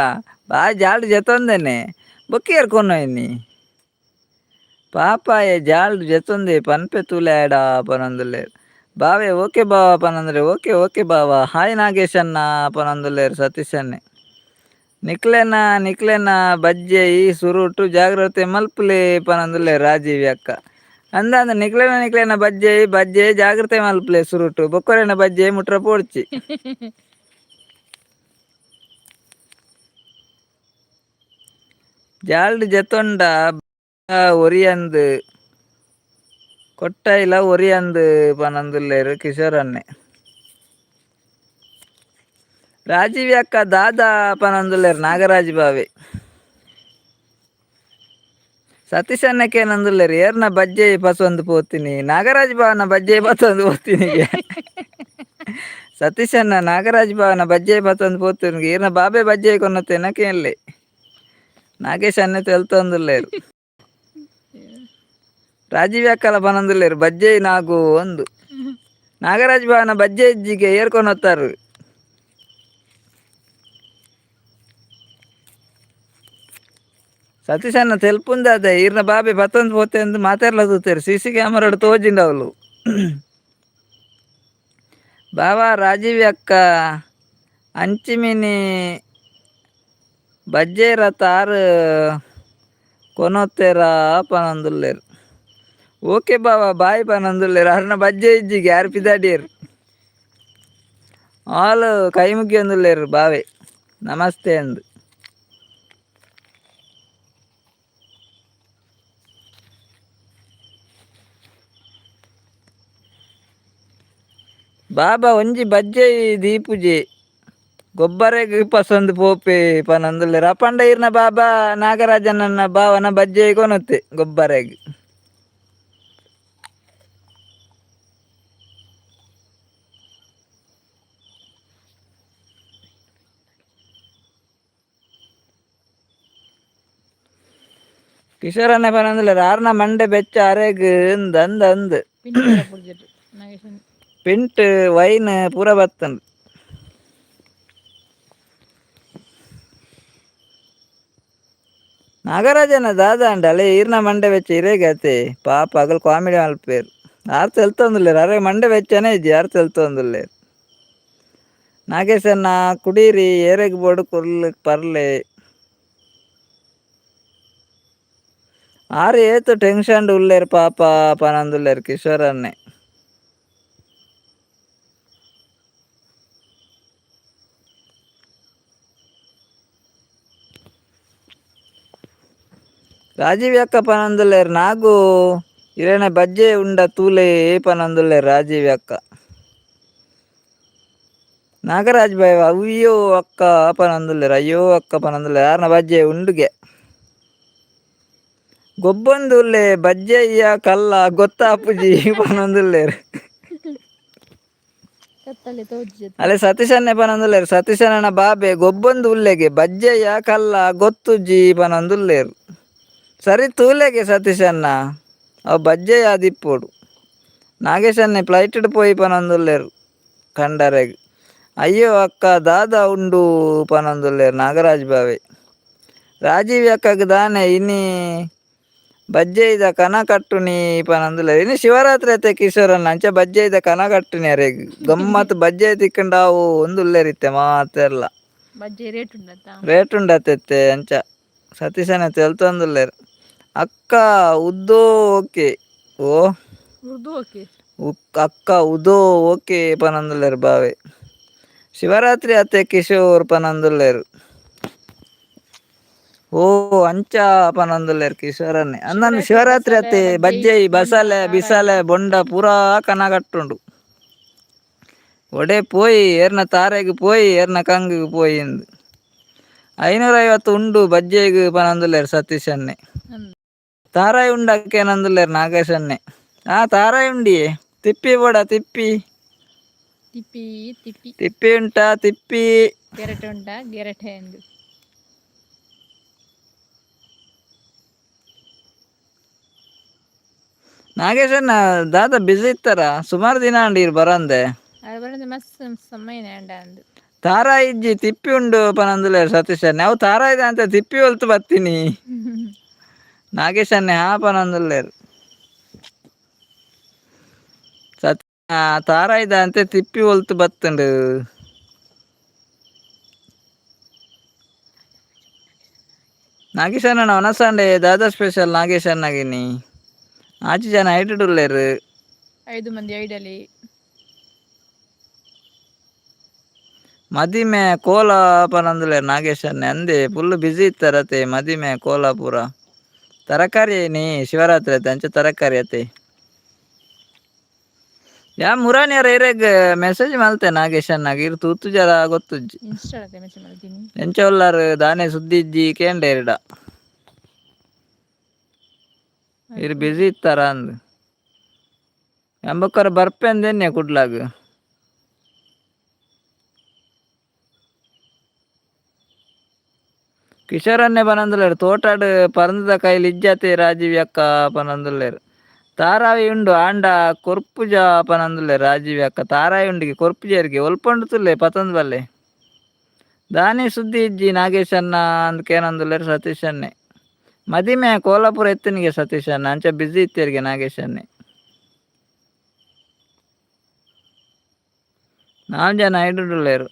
ಜಾಲ್ಡ್ ಜೆತ್ತೊಂದೇನೆ ಬೊಕ್ಕೇರ್ ಕೊನೊಯ್ನಿ ಪಾಪ ಆಯೆ ಜಾಲ್ಡ್ ಜೆತ್ತೊಂದೆ ಪನ್ಪೆ ತೂಲೆ ಆಯಡ ಪನೊಂದುಲ್ಲೇರು. ಬಾವೆ ಓಕೆ ಬಾವ ಪನಂದ್ರೆ ಓಕೆ ಓಕೆ ಬಾವ. ಹಾಯ್ ನಾಗೇಶನ್ನ ಪನಂದುಲ್ಲೇರು ಸತೀಶನ್ನೇ. ನಿಕ್ಲೆನ ಬಜ್ಜೈ ಸುರುಟು ಜಾಗ್ರತೆ ಮಲ್ಪುಲೆ ಪನಂದುಲ್ಲೇರು ರಾಜೀವಿ ಅಕ್ಕ. ಅಂದಂದ ನಿಕ್ಲೆನ ಬಜ್ಜೆ ಜಾಗ್ರತೆ ಮಲ್ಪಲೆ ಸುರುಟು ಬೊಕ್ಕರೆನ ಬಜ್ಜೆ ಮುಟ್ರ ಪೋಡ್ಚಿ. ಜಾಲ್ಡ್ ಜೆತ್ತೊಂಡ ಒರಿಯಂದು ಕೊಟ್ಟೈಲ ಒರಿಯಂದು ಪನಂದುಲ್ಲೇರು ಕಿಶೋರನ್ನೇ. ರಾಜೀವಿ ಅಕ್ಕ ದಾದಾ ಪನಂದುಲ್ಲೇರು ನಾಗರಾಜ್ ಬಾವೆ. ಸತೀಶನ್ನಕ್ಕೆ ನಂದುಲ್ಲೇರು ಏರ್ನ ಬಜ್ಜೆ ಪಸೊಂದು ಪೋತೀನಿ ನಾಗರಾಜ್ ಬಾವನ ಬಜ್ಜೆ ಪಸೊಂದು ಪೋತಿನಿಗೆ. ಸತೀಶನ್ನ ನಾಗರಾಜ್ ಬಾವನ ಬಜ್ಜೆ ಪಸೊಂದು ಪೋತಿನಿಗೆ ಈರ್ನ ಬಾಬೆ ಬಜ್ಜೆ ಕೊನ್ನತ್ತೇನ ಕೇಳಲೆ. ನಾಗೇಶ್ ಅನ್ನೆ ತೆಲ್ತೊಂದುಲ್ಲೇರು. ರಾಜೀವಿ ಅಕ್ಕಲ ಪನಂದುಲ್ಲೇರು ಬಜ್ಜೆ ನಾಗು ಒಂದು ನಾಗರಾಜ್ ಬಾವನ ಬಜ್ಜೆ ಇಜ್ಜಿಗೆ ಏರ್ಕೊನೊತ್ತಾರು. ಸತೀಶನ್ನ ತೆಲ್ಪುಂದಾದ ಈರ್ನ ಬಾಬೆ ಪತ್ತೊಂದು ಪೋತೆ ಎಂದು ಮಾತಾಡ್ಲ ತೂತೇರು. ಸಿಸಿ ಕ್ಯಾಮರಾ ತೋಜಿಂಡ ಅವಳು. ಬಾವಾ ರಾಜೀವಿ ಅಕ್ಕ ಅಂಚಿಮಿನಿ ಬಜ್ಜೇರ ತಾರು ಕೊನೊತ್ತೇರ ಪನಂದುಲ್ಲೇರು. ಓಕೆ ಬಾವಾ ಬಾಯ್ ಪನಂದುಲ್ಲೇರು. ಅರ್ನ ಬಜ್ಜೆ ಇಜ್ಜಿಗೆ ಯಾರು ಪಿದಾಡಿಯರು ಆಲು ಕೈ ಮುಗಿಯೊಂದುಲ್ಲೇರು ಬಾವೆ ನಮಸ್ತೆ ಎಂದು. ಬಾಬಾ ಒಂಜಿ ಬಜ್ಜೆ ದೀಪುಜೆ ಗೊಬ್ಬರೆಗ್ ಪಸಂದ್ ಪೋಪೆ ಪನಂದುಲ್ಲೇರು. ಅಪಂಡ ಈರ್ನ ಬಾಬಾ ನಾಗರಾಜನನ್ನ ಬಾವನ ಬಜ್ಜೆ ಕೊನೊತ್ತೆ ಗೊಬ್ಬರೆಗ್. ಕಿಶೋರನ್ನೇ ಪನಂದುಲ್ಲೇರು. ಆರ್ನ ಮಂಡೆ ಬೆಚ್ಚ ಅರೆಗ್ ಅಂದ್ ಪಿಂಟ್ ವೈನ್ ಪೂರ ಬತ್ತಂಡು. ನಾಗರಾಜನ ದಾದ ಅಂಡಲೆ ಈರ್ನ ಮಂಡೆ ಬೆಚ್ಚ ಇರೇಗತೆ ಪಾಪ ಅಗಲ್ ಕಾಮಿಡಿ ಮಲ್ಪೇರು. ಯಾರು ತೆಲ್ತೊಂದುಲ್ಲೇರು ಅರೆ ಮಂಡೆ ಬೆಚ್ಚನೇ ಇಜ್ಜಿ ಯಾರು ತೆಲ್ತೊಂದುಲ್ಲೇರು. ನಾಗೇಶನ್ನ ಕುಡೀರಿ ಏರೆಗ್ ಬೋಡು ಕುರ್ಲಿಕ್ ಪರ್ಲೆ. ಆರು ಏತು ಟೆನ್ಷನ್ ಉಲ್ಲೇರು ಪಾಪ ಪನಂದುಲ್ಲೇರು ಕಿಶೋರನ್ನೇ. ರಾಜೀವಿ ಅಕ್ಕ ಪನಂದುಲ್ಲೇರು ನಾಗು ಇರೇನ ಬಜ್ಜೆ ಉಂಡ ತೂಲೆ ಪನಂದುಲ್ಲೇರು ರಾಜೀವಿ ಅಕ್ಕ. ನಾಗರಾಜ್ ಬಾಯ್ ಅಯ್ಯೋ ಅಕ್ಕ ಪನಂದುಲ್ಲೇರು ಅಯ್ಯೋ ಅಕ್ಕ ಪನಂದುಲ್ಲೇರು. ಯಾರನ್ನ ಬಜ್ಜೆ ಉಂಡುಗೆ ಗೊಬ್ಬೊಂದುಲ್ಲೆ ಬಜ್ಜಯ್ಯ ಕಲ್ಲ ಗೊತ್ತಾಪುಜಿ ಪನೊಂದುಲ್ಲೇರ್ ಕತ್ತಲೆ ತೋಜ್ ಅಲೆ ಸತೀಶನ್ನೆ ಪನೊಂದುಲ್ಲೇರ್ ಸತೀಶನನ ಬಾಬೆ ಗೊಬ್ಬೊಂದು ಉಲ್ಲೆಗೆ ಬಜ್ಜಯ್ಯ ಕಲ್ಲ ಗೊತ್ತುಜಿ ಪನೊಂದುಲ್ಲೇರ್ ಸರಿ ತೂಲೆಗೆ ಸತೀಶನ್ನ ಅವು ಬಜ್ಜಯ್ಯ ಆದಿಪ್ಪೋಡು ನಾಗೇಶನ್ನೆ ಫ್ಲೈಟ್ ಪೋಯಿ ಪನೊಂದುಲ್ಲೇರು ಕಂಡರೆಗ್ ಅಯ್ಯೋ ಅಕ್ಕ ದಾದ ಉಂಡು ಪನೊಂದುಲ್ಲೇರು ನಾಗರಾಜ್ ಬಾವೆ ರಾಜೀವ್ ಅಕ್ಕಗ್ ದಾನೆ ಇನಿ ಬಜ್ಜೆಯ್ದ ಕನ ಕಟ್ಟುನಿ ಪನೊಂದುಲ್ಲೇರು ಇನ್ನು ಶಿವರಾತ್ರಿ ಅತ್ತೆ ಕಿಶೋರನ್ನ ಅಂಚ ಬಜ್ಜೆಯ್ದ ಕನ ಕಟ್ಟುನಿ ಅರೆಗ್ ಗಮ್ಮತ್ ಬಜ್ಜೆ ತಿಕ್ಕಂಡಾವು ಒಂದುಲ್ಲೇರಿತ್ತೆ ಮಾತೆಲ್ಲ ಬಜ್ಜಿ ರೇಟ್ ಉಂಡತ್ತ ರೇಟ್ ಉಂಡತ್ತೆ ಅಂಚ ಸತೀಶನ ತೆಲ್ತೊಂದುಲ್ಲೇರು ಅಕ್ಕ ಉದ್ದೋ ಓಕೆ ಓ ಉರ್ದು ಓಕೆ ಅಕ್ಕ ಉದೋ ಓಕೆ ಪನೊಂದುಲ್ಲೇರು ಬಾವೆ ಶಿವರಾತ್ರಿ ಅತ್ತೆ ಕಿಶೋರ್ ಪನೊಂದುಲ್ಲೇರು ಓ ಅಂಚ ಪನೊಂದುಲ್ಲೇರು ಕಿಶೋರನ್ನೇ ಅಂದನ್ನು ಶಿವರಾತ್ರಿ ಅತ್ತೆ ಬಜ್ಜೈ ಬಸಳೆ ಬಿಸಲೆ ಬೊಂಡ ಪೂರಾ ಕನ ಕಟ್ಟುಂಡು ಒಡೆ ಪೋಯಿ ಏರ್ನ ತಾರೆಗ್ ಪೋಯಿ ಏರ್ನ ಕಂಗ್ ಪೋಯಿ ಇಂದು 550 ಉಂಡು ಬಜ್ಜೆಗ್ ಪನೊಂದುಲ್ಲೇರು ಸತೀಶನ್ನೇ ತಾರಾಯಿ ಉಂಡಕ್ಕೆ ನಂದುಲ್ಲೇರು ನಾಗೇಶನ್ನೇ ತಾರಾಯಿ ಉಂಡಿಯೇ ತಿಪ್ಪಿ ಬೋಡ ತಿಪ್ಪಿ ತಿಪ್ಪಿ ತಿಪ್ಪಿ ತಿಪ್ಪಿ ಉಂಟಾ ತಿಪ್ಪಿ ಗೆರಟೆ ಉಂಟಾ ಗೆರಟೆ ಎಂದು ನಾಗೇಶನ್ನ ದಾದ ಬಿಸಿ ಇತ್ತಾರ ಸುಮಾರು ದಿನ ಅಂಡೀರ್ ಬರಂದೆ ಅದು ಬರೋದು ಮಸ್ತ್ ಸಮಯನೇ ಅಂಡ ಅಂದು ತಾರಾಯಿ ಇಜ್ಜಿ ತಿಪ್ಪಿ ಉಂಡು ಪನೊಂದುಲ್ಲೇರು ಸತೀಶನ್ನೇ ಅವು ತಾರಾಯಿದ ಅಂತ ತಿಪ್ಪಿ ಹೊಲ್ತು ಬತ್ತೀನಿ ನಾಗೇಶನ್ನೇ ಪನೊಂದುಲ್ಲೇರು ತಾರಾಯಿದ ಅಂತೆ ತಿಪ್ಪಿ ಹೊಲ್ತು ಬತ್ತುಂಡು ನಾಗೇಶನ್ನ ಒನಸಂಡೆ ದಾದಾ ಸ್ಪೆಷಲ್ ನಾಗೇಶನ್ನಾಗಿನಿ ಆಚೆ ಜನ ಐಟುಡುಲ್ಲೇರು 5 ಮಂದಿ ಐಡಲಿ ಮದಿಮೆ ಕೋಲ ಪನೊಂದುಲ್ಲೇರು ನಾಗೇಶನ್ನೇ ಅಂದೆ ಫುಲ್ ಬಿಸಿ ಇತ್ತಾರತೆ ಮದಿಮೆ ಕೋಲ ಪೂರ ತರಕಾರಿ ಏನಿ ಶಿವರಾತ್ರಿ ಅತ್ತೆ ಅಂಚ ತರಕಾರಿ ಅತ್ತೆ ಯಾ ಮುರಾನಿಯರ ಇರೆಗ್ ಮೆಸೇಜ್ ಮಲ್ತೆ ನಾಗೇಶನ್ನಾಗ ಇರ್ ತೂತು ಜರ ಗೊತ್ತುಜ್ಜಿ ಇನ್ಸ್ಟಾಗ್ರಾಮ್ ಮೆಸೇಜ್ ಮಾಡ್ತೀನಿ ಎಂಚ ಉಲ್ಲಾರು ದಾನೆ ಸುದ್ದಿ ಇಜ್ಜಿ ಕೇಂಡೆ ಇರ್ಡ ಇರ್ ಬಿಸಿ ಇತ್ತಾರ ಅಂದ್ ಎಂಬಕ್ಕರ ಬರ್ಪೆ ಅಂದೆನ್ನೆ ಕುಡ್ಲಾಗ್ ಕಿಶೋರನ್ನೇ ಪನೊಂದುಲ್ಲೇರು ತೋಟಾಡ್ ಪರಂದದ ಕೈಲಿ ಇಜ್ಜತೆ ರಾಜೀವಿ ಅಕ್ಕ ಪನೊಂದುಲ್ಲೇರು ತಾರಾಯಿ ಉಂಡು ಆಂಡ ಕೊರ್ಪುಜ ಪನೊಂದುಲ್ಲೇರು ರಾಜೀವಿ ಅಕ್ಕ ತಾರಾಯಿ ಉಂಡಿಗೆ ಕೊರ್ಪುಜೇರಿಗೆ ಒಲ್ಪೊಂಡು ತುಲ್ಲೆ ಪತೊಂದು ಬಲ್ಲೆ ದಾನಿ ಸುದ್ದಿ ಇಜ್ಜಿ ನಾಗೇಶನ್ನ ಅಂದ್ ಕೇನೊಂದುಲ್ಲೇರು ಸತೀಶನ್ನೇ ಮದಿಮೆ ಕೋಲಾಪುರ ಎತ್ತನಿಗೆ ಸತೀಶನ್ನ ಅಂಚ ಬಿಸಿ ಇತ್ತೇರಿಗೆ ನಾಗೇಶನ್ನೇ ನಾಲ್ ಜನ ಐಡುಡುಲ್ಲೇರು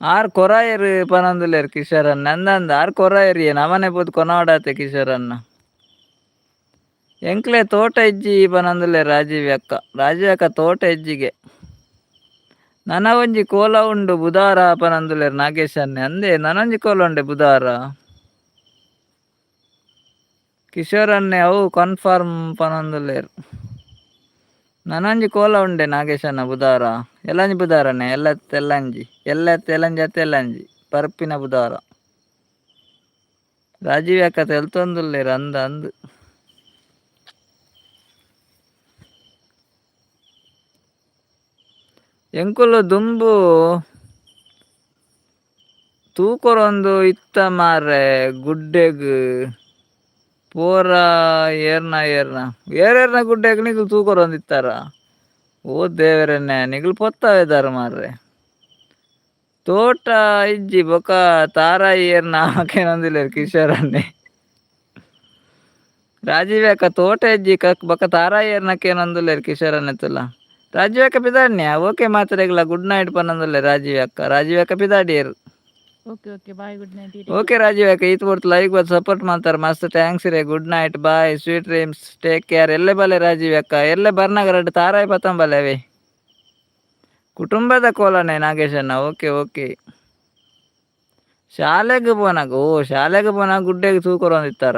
ಆರ್ ಕೊರಾಯರು ಪನೊಂದುಲ್ಲೇರು ಕಿಶೋರನ್ನ ಅಂದಂದ ಆರ್ ಕೊರಾಯರು ಏನು ಅವನೇ ಪೋದು ಕೊನವಾಡತೆ ಕಿಶೋರನ್ನ ಎಂಕ್ಲೆ ತೋಟ ಇಜ್ಜಿ ಪನೊಂದುಲ್ಲೇರು ರಾಜೀವಿ ಅಕ್ಕ ತೋಟ ಇಜ್ಜಿಗೆ ನನ ಒಂಜಿ ಕೋಲ ಉಂಡು ಬುಧಾರ ಪನೊಂದುಲ್ಲೇರು ನಾಗೇಶನ್ನೇ ಅಂದೆ ನನೊಂಜಿ ಕೋಲ ಉಂಡೆ ಬುಧಾರ ಕಿಶೋರನ್ನೇ ಅವು ಕನ್ಫರ್ಮ್ ಪನೊಂದುಲ್ಲೇರು ನನೊಂಜಿ ಕೋಲ ಉಂಡೆ ನಾಗೇಶನ್ನ ಬುಧಾರ ಎಲ್ಲಂಜಿ ಬುಧಾರನೆ ಎಲ್ಲಂಜಿ ಎಲ್ಲಂಜಿ ಅತ್ತೆ ಎಲ್ಲಂಜಿ ಪರ್ಪಿನ ಬುಧಾರ ರಾಜೀವಿ ಅಕ್ಕ ತೆಲ್ತೊಂದುಲ್ಲೇರು ಅಂದ್ ಎಂಕುಲು ದುಂಬು ತೂಕೊರೊಂದು ಇತ್ತ ಮಾರೆ ಗುಡ್ಡೆಗ್ ಪೂರ ಏರ್ನ ಗುಡ್ಡೆಗ್ ನಿಗುಲು ತೂಕೊರೊಂದು ಇತ್ತಾರ ಓ ದೇವರನ್ನೇ ನಿಗುಲು ಪೊತ್ತಾವೆದಾರು ಮಾರ್ರೆ ತೋಟ ಇಜ್ಜಿ ಬೊಕ ತಾರಾಯಿ ಏರ್ನ ಕೇನೊಂದುಲ್ಲೇರು ಕಿಶೋರನ್ನೇ ರಾಜೀವಿ ಅಕ್ಕ ತೋಟ ಇಜ್ಜಿ ಬೊಕ ತಾರಾಯಿ ಏರ್ನ ಕೇನೊಂದುಲ್ಲೇರು ಕಿಶೋರನ್ನೇ ತುಲ ರಾಜೀವಿ ಅಕ್ಕ ಪಿದಾಡ್ನ್ಯಾ ಓಕೆ ಮಾತ್ರೆಗ್ಲ ಗುಡ್ ನೈಟ್ ಪನೊಂದುಲ್ಲೇರು ರಾಜೀವಿ ಅಕ್ಕ ಪಿದಾಡಿಯರು okay okay bye good night okay Rajiv ಅಕ್ಕ ಈತ್ ಬರ್ತು ಲೈಕ್ ಬರ್ತು ಸಪೋರ್ಟ್ ಮಾಡ್ತಾರೆ ಮಸ್ತ್ ಥ್ಯಾಂಕ್ಸ್ ರೇ good night bye sweet dreams take care ಎಲ್ಲೇ ಬಲ್ಲೆ ರಾಜೀವ್ ಅಕ್ಕ ಎಲ್ಲೇ ಬರ್ನಾಗ ಎರಡು ತಾರಾಯಿ ಪತ್ತಂಬಲ್ಲೆ ಅವೇ ಕುಟುಂಬದ ಕೋಲನೆ ನಾಗೇಶನ್ನ ಓಕೆ ಶಾಲೆಗೆ ಪೋನಾಗ ಗುಡ್ಡೆಗೆ ತೂಕೊರೊಂದಿತ್ತಾರ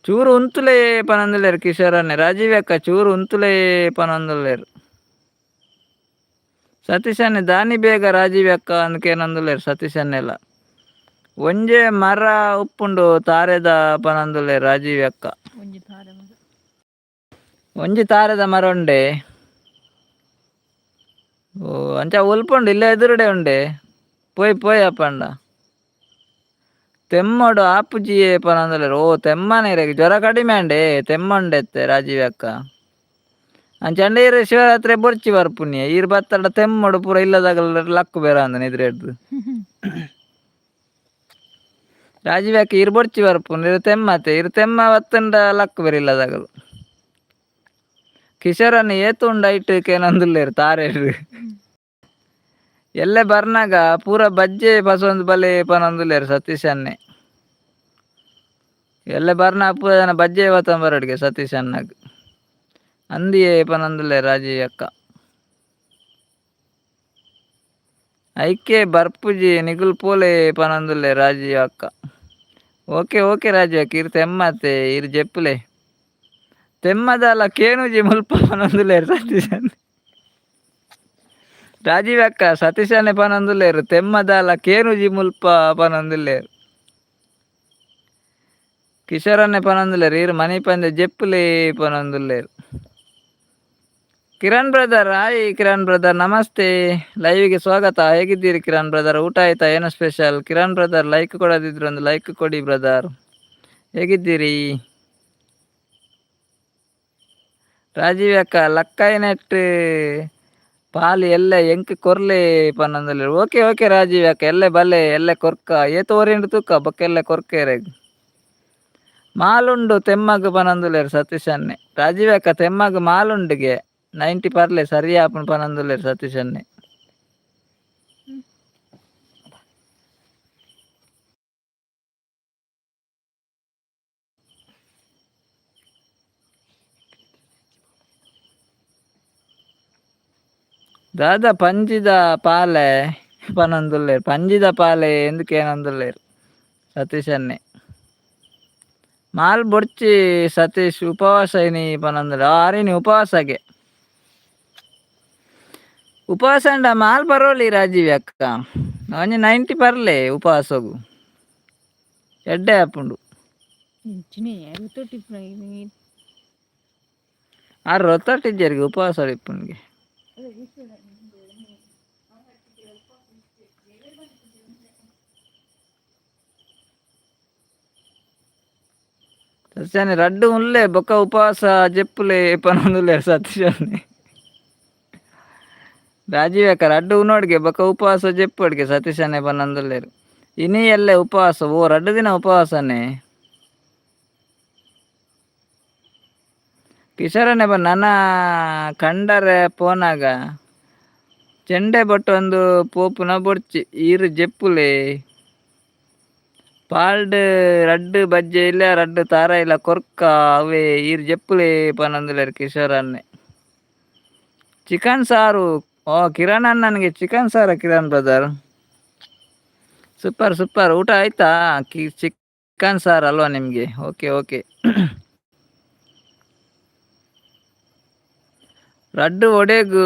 ಚೂರು ಉಂತುಲೇ ಪನಂದುಲ್ಲೇರು ಕಿಶೋರನ್ನೇ ರಾಜೀವ್ ಅಕ್ಕ ಚೂರು ಉಂತುಲೇ ಪನಂದುಲ್ಲೇರು ಸತೀಶನ್ನೇ ದಾನಿ ಬೇಗ ರಾಜೀವ್ ಅಕ್ಕ ಅಂದ್ಕೇನಂದುಲ್ಲೇರು ಸತೀಶನ್ನೆಲ್ಲ ಒಂಜೆ ಮರ ಉಪ್ಪುಂಡು ತಾರೆದ ಪನಂದುಲ್ಲೇರು ರಾಜೀವ್ ಅಕ್ಕ ಒಂಜಿ ತಾರೆದ ಮರ ಉಂಡೆ ಓ ಅಂಚ ಉಲ್ಪುಂಡು ಇಲ್ಲ ಎದುರುಡೆ ಉಂಡೆ ಪೋಯ್ ಪೋಯ್ ಅಪ್ಪಂಡ ತೆಮ್ಮಡು ಆಪುಜಿಯೇ ಪನಂದುಲ್ಲೇರು ಓ ತೆಮ್ಮನೆ ಜ್ವರ ಕಡಿಮೆ ಅಂಡೆ ತೆಮ್ಮ ಉಂಡೆತ್ತೆ ರಾಜೀವ್ ಅಕ್ಕ ಅಂಚಂಡ ಈರು ಶಿವರಾತ್ರಿ ಬೊರ್ಚಿ ಬರ್ಪುನಿ ಈರು ಬತ್ತಡ ತೆಮ್ಮಡು ಪೂರ ಇಲ್ಲದಾಗಲ ಲಕ್ಕು ಬೇರ ಅಂದನ ಎದುರೆಡ್ದು ರಾಜೀವ್ ಅಕ್ಕ ಈರು ಬೊರ್ಚಿ ಬರ್ಪುನಿ ಇರು ತೆಮ್ಮತೆ ಇರು ತೆಮ್ಮ ಬತ್ತಂಡ ಲಕ್ಕು ಬೇರೆ ಇಲ್ಲದಾಗಲು ಕಿಶೋರನ್ನು ಏತುಂಡ ಐಟುಕೇನಂದುಲ್ಲೇರು ತಾರೆಡು ಎಲ್ಲೆ ಬರ್ನಾಗ ಪೂರ ಬಜ್ಜೆ ಬಸವಂತ ಬಲೆ ಪನಂದುಲ್ಲೇರು ಸತೀಶನ್ನೇ ಎಲ್ಲೆ ಬರ್ನಾಗ ಪೂರ ಜನ ಬಜ್ಜೆ ಬತ್ತನ್ ಬರಡ್ಗೆ ಸತೀಶ್ ಅಣ್ಣಗ್ ಅಂದಿಯೇ ಪನಂದುಲ್ಲೇರು ರಾಜೀವ್ ಅಕ್ಕ ಐಕೆ ಬರ್ಪುಜಿ ನಿಗುಲ್ ಪೋಲೆ ಪನಂದುಲ್ಲೇರು ರಾಜೀವ್ ಅಕ್ಕ ಓಕೆ ಓಕೆ ರಾಜೀವ್ ಅಕ್ಕ ಇರು ತೆಮ್ಮತೆ ಇರು ಜೆಪ್ಪುಲೆ ತೆಮ್ಮದಲ್ಲ ಕೇನುಜಿ ಮುಲ್ಪ ಪನಂದುಲ್ಲೇರು ಸತೀಶನ್ ರಾಜೀವ್ ಅಕ್ಕ ಸತೀಶನ್ನೇ ಪನಂದುಲ್ಲೇರು ತೆಮ್ಮದಲ್ಲ ಕೇನುಜಿ ಮುಲ್ಪ ಪನಂದುಲ್ಲೇರು ಕಿಶೋರನ್ನೇ ಪನಂದುಲ್ಲೇರು ಇರು ಮನಿ ಪಂದೆ ಜೆಪ್ಪುಲೇ ಪನಂದುಲ್ಲೇರು Kiran brother hi Kiran brother ನಮಸ್ತೆ ಲೈವ್ಗೆ ಸ್ವಾಗತ ಹೇಗಿದ್ದೀರಿ ಕಿರಣ್ ಬ್ರದರ್ ಊಟ ಆಯ್ತಾ ಏನು ಸ್ಪೆಷಲ್ ಕಿರಣ್ ಬ್ರದರ್ ಲೈಕ್ ಕೊಡೋದಿದ್ರು ಒಂದು ಲೈಕ್ ಕೊಡಿ ಬ್ರದರ್ ಹೇಗಿದ್ದೀರಿ ರಾಜೀವ್ ಅಕ್ಕ ಲಕ್ಕಾಯಿ ನೆಟ್ ಪಾಲಿ ಎಲ್ಲ ಎಂಕ್ ಕೊರ್ಲೆ ಪನ್ನೊಂದುಲ್ಲೇರು ಓಕೆ ಓಕೆ ರಾಜೀವ್ ಅಕ್ಕ ಎಲ್ಲೆ ಬಲೆ ಎಲ್ಲೆ ಕೊರ್ಕ ಏತು ಓರಿಂಡು ತೂಕ ಬೊಕ್ಕೆಲ್ಲೆ ಕೊರ್ಕೆರೆಗ್ ಮಾಲುಂಡು ತೆಮ್ಮಗ್ ಪನಂದುಲ್ಲೇರು ಸತೀಶನ್ನೇ ರಾಜೀವ್ ಅಕ್ಕ ತೆಮ್ಮಗ್ ಮಾಲುಂಡಿಗೆ 90 ಪರ್ಲೆ ಸರಿ ಆಪುಂಡು ಪನಂದುಲ್ಲೇರು ಸತೀಶನ್ನೇ ದಾದಾ ಪಂಜಿದ ಪಾಲೆ ಪನಂದುಲ್ಲೇರು ಪಂಜಿದ ಪಾಲೆ ಎಂದುಕೇನಂದುಲ್ಲೇರು ಸತೀಶನ್ನೇ ಮಾಲ್ ಬೊಡ್ಚಿ ಸತೀಶ್ ಉಪವಾಸ ಇನಿ ಪನಂದುಲ್ಲೇರು ಆರಿನಿ ಉಪವಾಸಗೆ ಉಪವಾಸ ಅಂಡ ಮಾಲ್ ಬರೋಲಿ ರಾಜೀವ್ ಅಕ್ಕ ಒಂಜಿ 90 ಪರ್ಲೆ ಉಪವಾಸಗು ಎಡ್ಡೆ ಆಪುಂಡು ಆರು ರೊತ್ತಟ್ಟಿಜ್ಜರಿಗೆ ಉಪವಾಸ ಇಪ್ಪುನಿಗೆ ಸತ್ಯಾನೆ ರಡ್ಡು ಉಲ್ಲೆ ಬೊಕ್ಕ ಉಪವಾಸ ಜೆಪ್ಪುಲೆ ಪನೊಂದುಲ್ಲೇರು ಸತೀಶನ್ನೇ ರಾಜೀವ್ ಅಕ್ಕ ರಡ್ಡು ಉನೋಡ್ಗೆ ಬೊಕ್ಕ ಉಪವಾಸ ಜೆಪ್ಪೊಡ್ಗೆ ಸತೀಶನ್ನೇ ಪನೊಂದುಲ್ಲೇರು ಇನಿ ಎಲ್ಲೆ ಉಪವಾಸ ಓ ರಡ್ಡು ದಿನ ಉಪವಾಸನೇ ಕಿಶೋರನ್ನೇ ನನ್ನ ಕಂಡರೆ ಪೋನಾಗ ಚೆಂಡೆ ಬೊಟ್ಟು ಒಂದು ಪೋಪುನ ಬೊಡ್ಚಿ ಈರು ಜೆಪ್ಪುಲೆ ಪಾಲ್ಡ್ ರಡ್ಡು ಬಜ್ಜೆ ಇಲ್ಲ ರಡ್ಡು ತಾರ ಇಲ್ಲ ಕೊರ್ಕ ಅವೇ ಈರು ಜೆಪ್ಪುಲೆ ಪನೊಂದುಲ್ಲೇರು ಕಿಶೋರನ್ನೇ ಚಿಕನ್ ಸಾರು ಓ ಕಿರಣ್ ಅಣ್ಣನಿಗೆ ಚಿಕನ್ ಸಾರ ಕಿರಣ್ ಬ್ರದರ್ ಸೂಪರ್ ಸೂಪರ್ ಊಟ ಆಯ್ತಾ ಚಿಕನ್ ಸಾರು ಅಲ್ವಾ ನಿಮಗೆ ಓಕೆ ಓಕೆ ರಡ್ಡು ಒಡೆಗು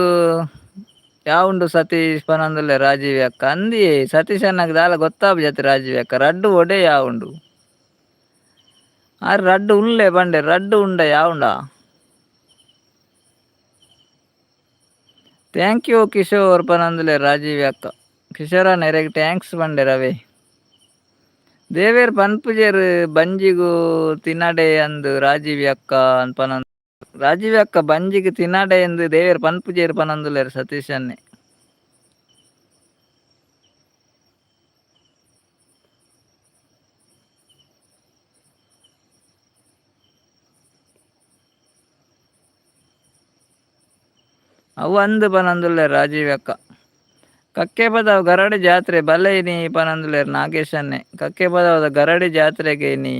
ಯಾವುಂಡು ಸತೀಶ್ ಪನಂದುಲ್ಲೇರು ರಾಜೀವ್ ಅಕ್ಕ ಅಂದಿ ಸತೀಶ್ ಅಣ್ಣಗೆ ದಾಲ ಗೊತ್ತಾಬ್ ಜತೆ ರಾಜೀವ್ ಅಕ್ಕ ರಡ್ಡು ಒಡೆ ಯಾವುಂಡು ಆರು ರಡ್ಡು ಉಳ್ಳೆ ಬಂಡೆ ರಡ್ಡು ಉಂಡ ಯಾವುಂಡ ಥ್ಯಾಂಕ್ ಯು ಕಿಶೋರ್ ಪನಂದುಲ್ಲೇರು ರಾಜೀವ್ ಅಕ್ಕ ಕಿಶೋರನ್ನ ಎರೆಗೆ ಟ್ಯಾಂಕ್ಸ್ ಬಂಡೆ ರವೆ ದೇವೇರ್ ಪನ್ಪುಜೇರು ಬಂಜಿಗೂ ತಿನ್ನಡೆ ಅಂದು ರಾಜೀವ್ ಅಕ್ಕ ಪನಂದ್ ರಾಜೀವ್ ಅಕ್ಕ ಬಂಜಿಗೆ ತಿನ್ನಡೆ ಎಂದು ದೇವೇರ್ ಪನ್ಪುಜೇರು ಪನಂದುಲ್ಲೇರು ಸತೀಶನ್ನೇ ಅವು ಅಂದು ಪನಂದುಲ್ಲೇರು ರಾಜೀವ್ ಅಕ್ಕ ಕಕ್ಕೆ ಪದವ ಗರಡಿ ಜಾತ್ರೆ ಬಲೆ ನೀ ಪನಂದುಲ್ಲೇರು ನಾಗೇಶನ್ನೇ ಕಕ್ಕೆ ಪದವದ ಗರಡಿ ಜಾತ್ರೆಗೆ ನೀ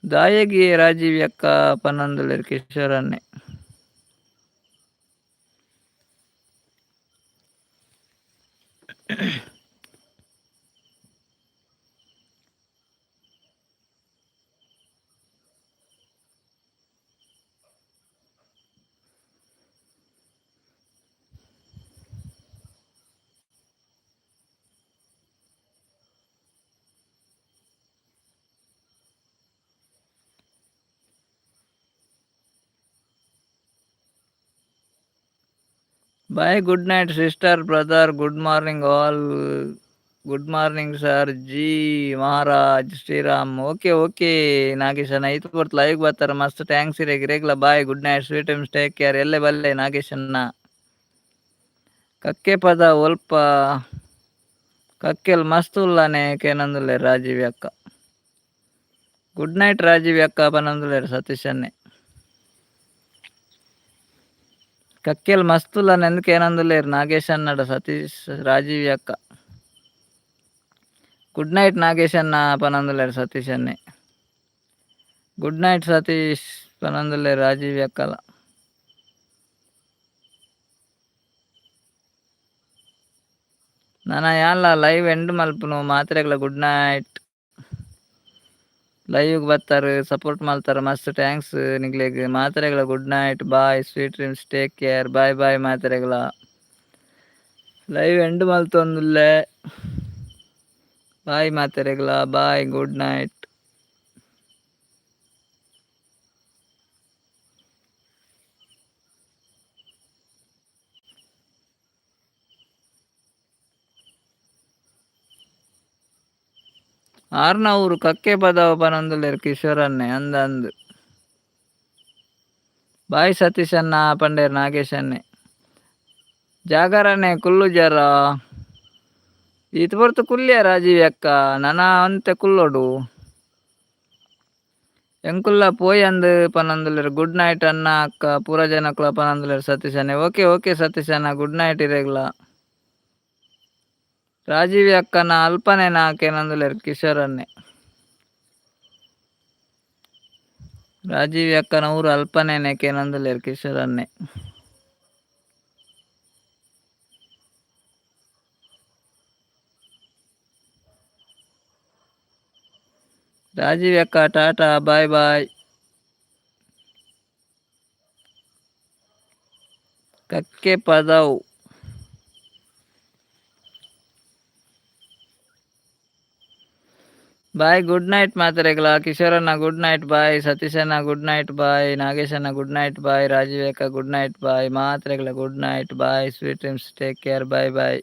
ದಾಯಗಿ ರಾಜೀವ್ ಅಕ್ಕ ಪನಂದುಲ್ಲೇರು ಕಿಶೋರನ್ನೇ bye, good night sister, brother, good morning all, good morning sir ji Maharaj Shriram. Okay okay ನಾಗೇಶಣ್ಣ, ಇದು ಬರ್ತು ಲೈವ್ ಬರ್ತಾರ, ಮಸ್ತ್ ಥ್ಯಾಂಕ್ಸ್ ಇರೇ ಗಿರೇಗ್ಲ. Bye, good night, sweet dreams, take care. ಎಲ್ಲೇ ಬಲ್ಲೆ ನಾಗೇಶಣ್ಣ. ಕಕ್ಕೆ ಪದ ಒಲ್ಪ ಕಕ್ಕೆಲ್ ಮಸ್ತ್ ಉಲ್ಲಾನೆ ಕೇನಂದುಲೆ ರಾಜೀವಿ ಅಕ್ಕ. ಗುಡ್ ನೈಟ್ ರಾಜೀವಿ ಅಕ್ಕ ಪನಂದುಲೆ ಸತೀಶನ್ನೆ. ಕಕ್ಕೆಲ್ ಮಸ್ತ್ ಉಲ್ಲಾನೆ ಎಂದಕ್ಕೆ ಏನಂದುಲೇರು ನಾಗೇಶ್ ಅಣ್ಣಡ ಸತೀಶ್ ರಾಜೀವಿ ಅಕ್ಕ. ಗುಡ್ ನೈಟ್ ನಾಗೇಶ್ ಅಣ್ಣ ಪನಂದುಲೇರು ಸತೀಶನ್ನೆ. ಗುಡ್ ನೈಟ್ ಸತೀಶ್ ಪನಂದುಲೆ ರಾಜೀವಿ ಅಕ್ಕಲ. ನಾನು ಯಾನ್ಲ ಲೈವ್ ಎಂಡ್ ಮಲ್ಪನು ಮಾತ್ರೆಗ್ಲ. Good night. ಲೈವ್ಗೆ ಬರ್ತಾರೆ, ಸಪೋರ್ಟ್ ಮಾಡ್ತಾರೆ, ಮಸ್ತ್ ಥ್ಯಾಂಕ್ಸ್ ನಿಗ್ಲಿಗೆ ಮಾತ್ರೆಗಳ. Good night, bye, sweet dreams, take care. Bye bye ಮಾತ್ರೆಗಳ. ಲೈವ್ ಎಂಡ್ ಮಲ್ತೊಂದುಲ್ಲೆ. ಬಾಯ್ ಮಾತ್ರೆಗಳ, ಬಾಯ್, ಗುಡ್ ನೈಟ್. ಆರ್ನೂರು ಕಕ್ಕೆ ಪದವ ಪನೊಂದುಲ್ಲೇರು ಕಿಶೋರನ್ನೇ ಅಂದು. ಬಾಯ್ ಸತೀಶ್ ಅಣ್ಣ ಪಂಡೇರು ನಾಗೇಶ್ ಅನ್ನೆ. ಜಾಗರಣೆ ಕುಲ್ಲು ಜರ ಈತ ಬರ್ತು ಕುಲ್ಯ ರಾಜೀವಿ ಅಕ್ಕ. ನನ ಅಂತೆ ಕುಲ್ಲೋಡು ಎಂಕುಲ್ಲ ಪೋಯ್ ಅಂದು ಪನೊಂದುಲ್ಲೇರು. ಗುಡ್ ನೈಟ್ ಅಣ್ಣ ಅಕ್ಕ ಪೂರ ಜನಕ್ಕಳ ಪನೊಂದುಲ್ಲೇರು ಸತೀಶ್ ಅನ್ನೆ. ಓಕೆ ಓಕೆ ಸತೀಶ್ ಅಣ್ಣ, ಗುಡ್ ನೈಟ್ ಇರೇಗ್ಲ. ರಾಜೀವಿ ಅಕ್ಕನ ಅಲ್ಪನೆ ನಾಕೇನಂದುಲೇರು ಕಿಶೋರನ್ನೇ. ರಾಜೀವಿ ಅಕ್ಕನ ಊರು ಅಲ್ಪನೇನೆ ಕೇನಂದುಲೇರು ಕಿಶೋರನ್ನೇ. ರಾಜೀವಿ ಅಕ್ಕ ಟಾಟಾ, ಬಾಯ್ bye. Kakkepadavu bye, good night ಮಾತ್ರೆಗಳ. ಕಿಶೋರಣ್ಣ ಗುಡ್ ನೈಟ್ ಬಾಯ್. ಸತೀಶಣ್ಣ ಗುಡ್ ನೈಟ್ ಬಾಯ್. ನಾಗೇಶಣ್ಣ ಗುಡ್ ನೈಟ್ ಬಾಯ್. ರಾಜೀವ್ ಅಕ್ಕ ಗುಡ್ ನೈಟ್ ಬಾಯ್. ಮಾತ್ರೆಗಳ good night bye. Sweet dreams take care. Bye ಬಾಯ್.